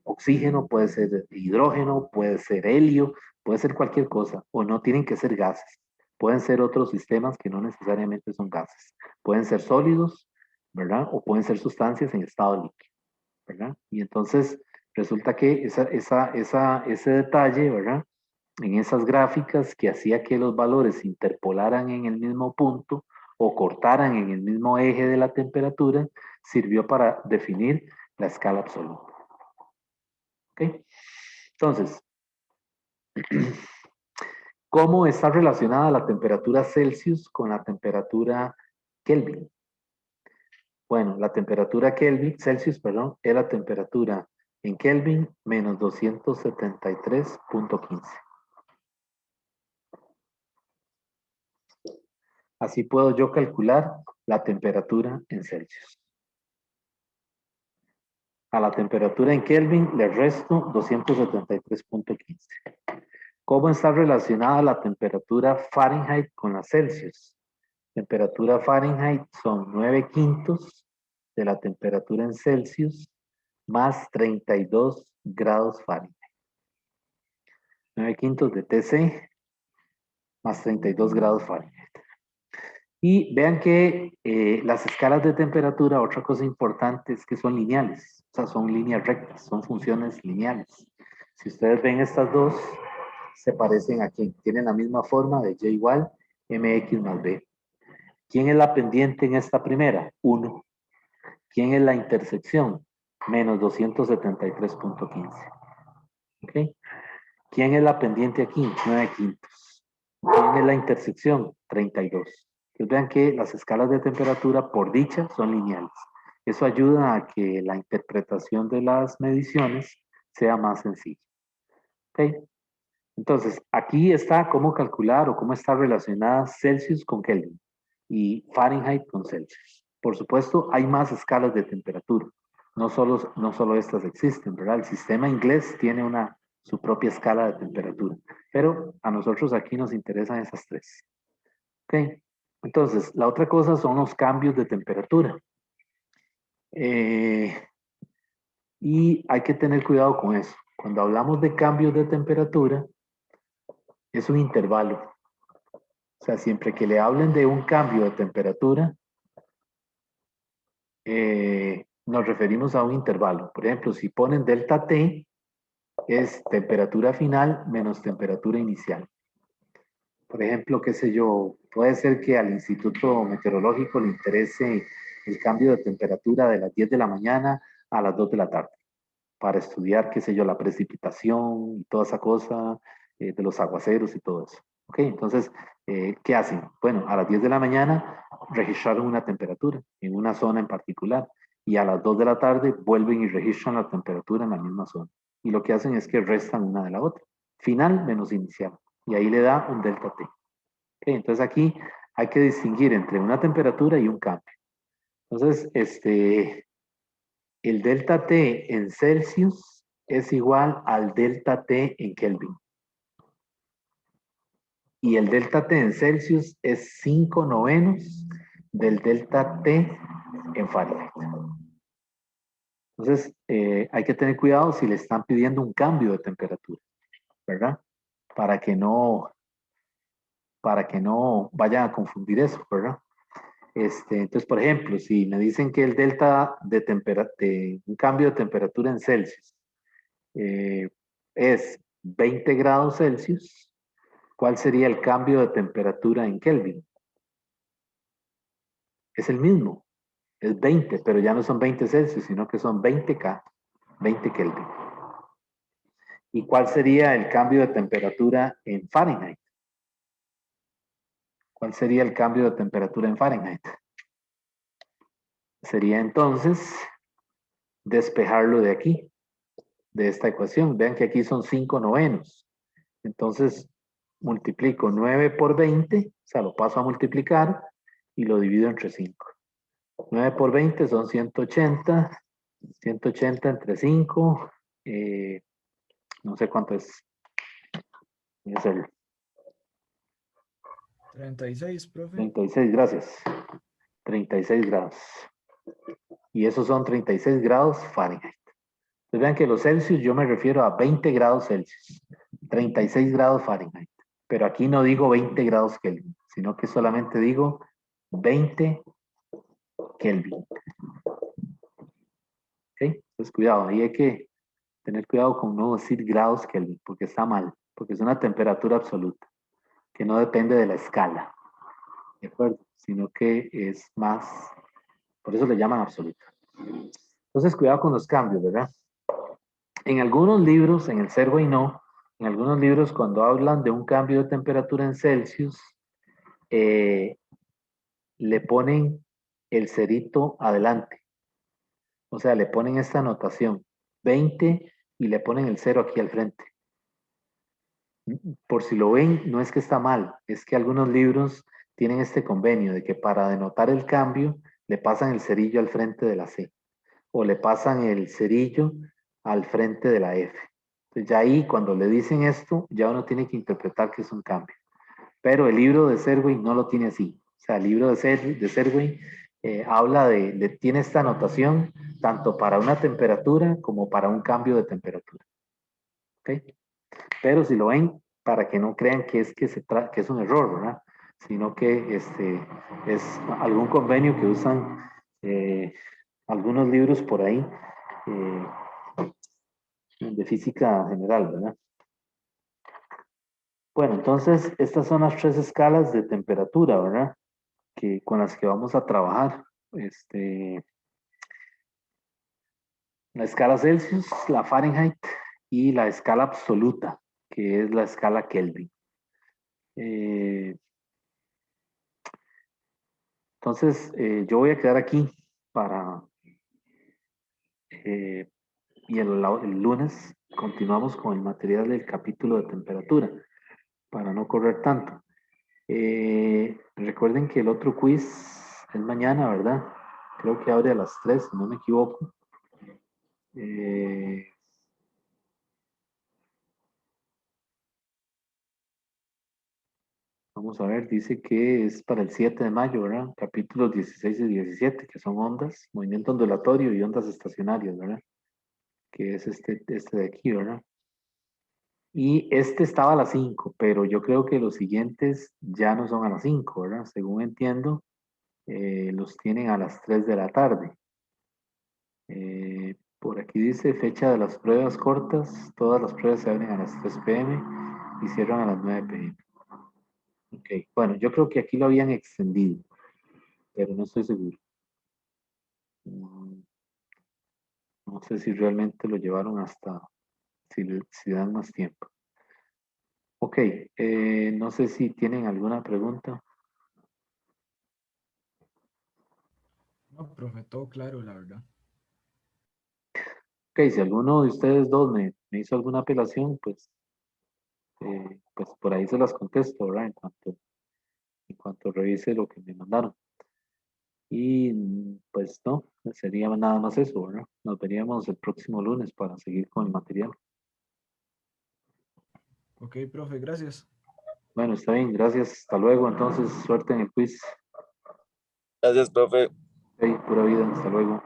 oxígeno, puede ser hidrógeno, puede ser helio, puede ser cualquier cosa, o no tienen que ser gases. Pueden ser otros sistemas que no necesariamente son gases. Pueden ser sólidos, ¿verdad? O pueden ser sustancias en estado líquido, ¿verdad? Y entonces resulta que ese detalle, ¿verdad? En esas gráficas que hacía que los valores se interpolaran en el mismo punto o cortaran en el mismo eje de la temperatura, sirvió para definir la escala absoluta. ¿Ok? Entonces, ¿cómo está relacionada la temperatura Celsius con la temperatura Kelvin? Bueno, la temperatura Celsius, perdón, es la temperatura en Kelvin menos 273.15. Así puedo yo calcular la temperatura en Celsius. A la temperatura en Kelvin le resto 273.15. ¿Cómo está relacionada la temperatura Fahrenheit con la Celsius? Temperatura Fahrenheit son 9 quintos de la temperatura en Celsius más 32 grados Fahrenheit. 9 quintos de TC más 32 grados Fahrenheit. Y vean que las escalas de temperatura, otra cosa importante es que son lineales, o sea, son líneas rectas, son funciones lineales. Si ustedes ven estas dos, se parecen aquí, tienen la misma forma de y igual mx más b. ¿Quién es la pendiente en esta primera? 1. ¿Quién es la intersección? Menos 273.15. ¿Ok? ¿Quién es la pendiente aquí? 9 quintos. ¿Quién es la intersección? 32. Entonces vean que las escalas de temperatura, por dicha, son lineales. Eso ayuda a que la interpretación de las mediciones sea más sencilla. ¿Ok? Entonces, aquí está cómo calcular o cómo está relacionada Celsius con Kelvin y Fahrenheit con Celsius. Por supuesto, hay más escalas de temperatura. No solo estas existen, ¿verdad? El sistema inglés tiene su propia escala de temperatura, pero a nosotros aquí nos interesan esas tres. ¿Ok? Entonces, la otra cosa son los cambios de temperatura. Y hay que tener cuidado con eso. Cuando hablamos de cambios de temperatura, es un intervalo. O sea, siempre que le hablen de un cambio de temperatura, nos referimos a un intervalo. Por ejemplo, si ponen delta T, es temperatura final menos temperatura inicial. Por ejemplo, qué sé yo, puede ser que al Instituto Meteorológico le interese el cambio de temperatura de las 10 de la mañana a las 2 de la tarde, para estudiar, qué sé yo, la precipitación y toda esa cosa, de los aguaceros y todo eso. ¿Ok? Entonces, ¿qué hacen? Bueno, a las 10 de la mañana registraron una temperatura en una zona en particular y a las 2 de la tarde vuelven y registran la temperatura en la misma zona. Y lo que hacen es que restan una de la otra. Final menos inicial. Y ahí le da un delta T. ¿Ok? Entonces aquí hay que distinguir entre una temperatura y un cambio. Entonces, el delta T en Celsius es igual al delta T en Kelvin. Y el delta T en Celsius es 5 novenos del delta T en Fahrenheit. Entonces, hay que tener cuidado si le están pidiendo un cambio de temperatura, ¿verdad? Para que no vayan a confundir eso, ¿verdad? Entonces, por ejemplo, si me dicen que el delta de un cambio de temperatura en Celsius es 20 grados Celsius, ¿cuál sería el cambio de temperatura en Kelvin? Es el mismo, es 20, pero ya no son 20 Celsius, sino que son 20 K, 20 Kelvin. ¿Y cuál sería el cambio de temperatura en Fahrenheit? ¿Cuál sería el cambio de temperatura en Fahrenheit? Sería entonces despejarlo de aquí, de esta ecuación. Vean que aquí son 5 novenos. Entonces, multiplico 9 por 20, o sea, lo paso a multiplicar y lo divido entre 5. 9 por 20 son 180. 180 entre 5. No sé cuánto es. Voy a hacerlo. 36, profe. 36, gracias. 36 grados. Y esos son 36 grados Fahrenheit. Entonces vean que los Celsius yo me refiero a 20 grados Celsius. 36 grados Fahrenheit. Pero aquí no digo 20 grados Kelvin, sino que solamente digo 20 Kelvin. ¿Ok? Entonces cuidado, ahí hay que tener cuidado con no decir grados Kelvin, porque está mal, porque es una temperatura absoluta, que no depende de la escala, ¿de acuerdo? Sino que es más, por eso le llaman absoluta. Entonces cuidado con los cambios, ¿verdad? En algunos libros, en el Servo y No, en algunos libros cuando hablan de un cambio de temperatura en Celsius, le ponen el cerito adelante. O sea, le ponen esta anotación, 20, y le ponen el 0 aquí al frente. Por si lo ven, no es que está mal, es que algunos libros tienen este convenio de que para denotar el cambio le pasan el cerillo al frente de la C o le pasan el cerillo al frente de la F. Entonces ya ahí cuando le dicen esto, ya uno tiene que interpretar que es un cambio. Pero el libro de Serway no lo tiene así. O sea, el libro de Serway habla tiene esta anotación tanto para una temperatura como para un cambio de temperatura. ¿Ok? Pero si lo ven, para que no crean que es, que es un error, ¿verdad? Sino que es algún convenio que usan algunos libros por ahí eh, de física general, ¿verdad? Bueno, entonces estas son las tres escalas de temperatura, ¿verdad? Con las que vamos a trabajar. La escala Celsius, la Fahrenheit y la escala absoluta, que es la escala Kelvin. Eh, entonces, yo voy a quedar aquí para, eh, y el lunes continuamos con el material del capítulo de temperatura, para no correr tanto. Recuerden que el otro quiz es mañana, ¿verdad? Creo que abre a las 3, si no me equivoco. Eh, Vamos a ver, dice que es para el 7 de mayo, ¿verdad? Capítulos 16 y 17, que son ondas, movimiento ondulatorio y ondas estacionarias, ¿verdad? Que es este de aquí, ¿verdad? Y este estaba a las 5, pero yo creo que los siguientes ya no son a las 5, ¿verdad? Según entiendo, los tienen a las 3 de la tarde. Por aquí dice fecha de las pruebas cortas, todas las pruebas se abren a las 3 p.m. y cierran a las 9 p.m. Ok, bueno, yo creo que aquí lo habían extendido, pero no estoy seguro. Mm, No sé si realmente lo llevaron hasta, si dan más tiempo. Ok, no sé si tienen alguna pregunta. No, profe, todo claro, la verdad. Ok, si alguno de ustedes dos me hizo alguna apelación, pues por ahí se las contesto, ¿verdad? En cuanto revise lo que me mandaron. Y pues no, sería nada más eso, ¿verdad? Nos veríamos el próximo lunes para seguir con el material. Ok, profe, gracias. Bueno, está bien, gracias. Hasta luego. Entonces, suerte en el quiz. Gracias, profe. Ok, pura vida, hasta luego.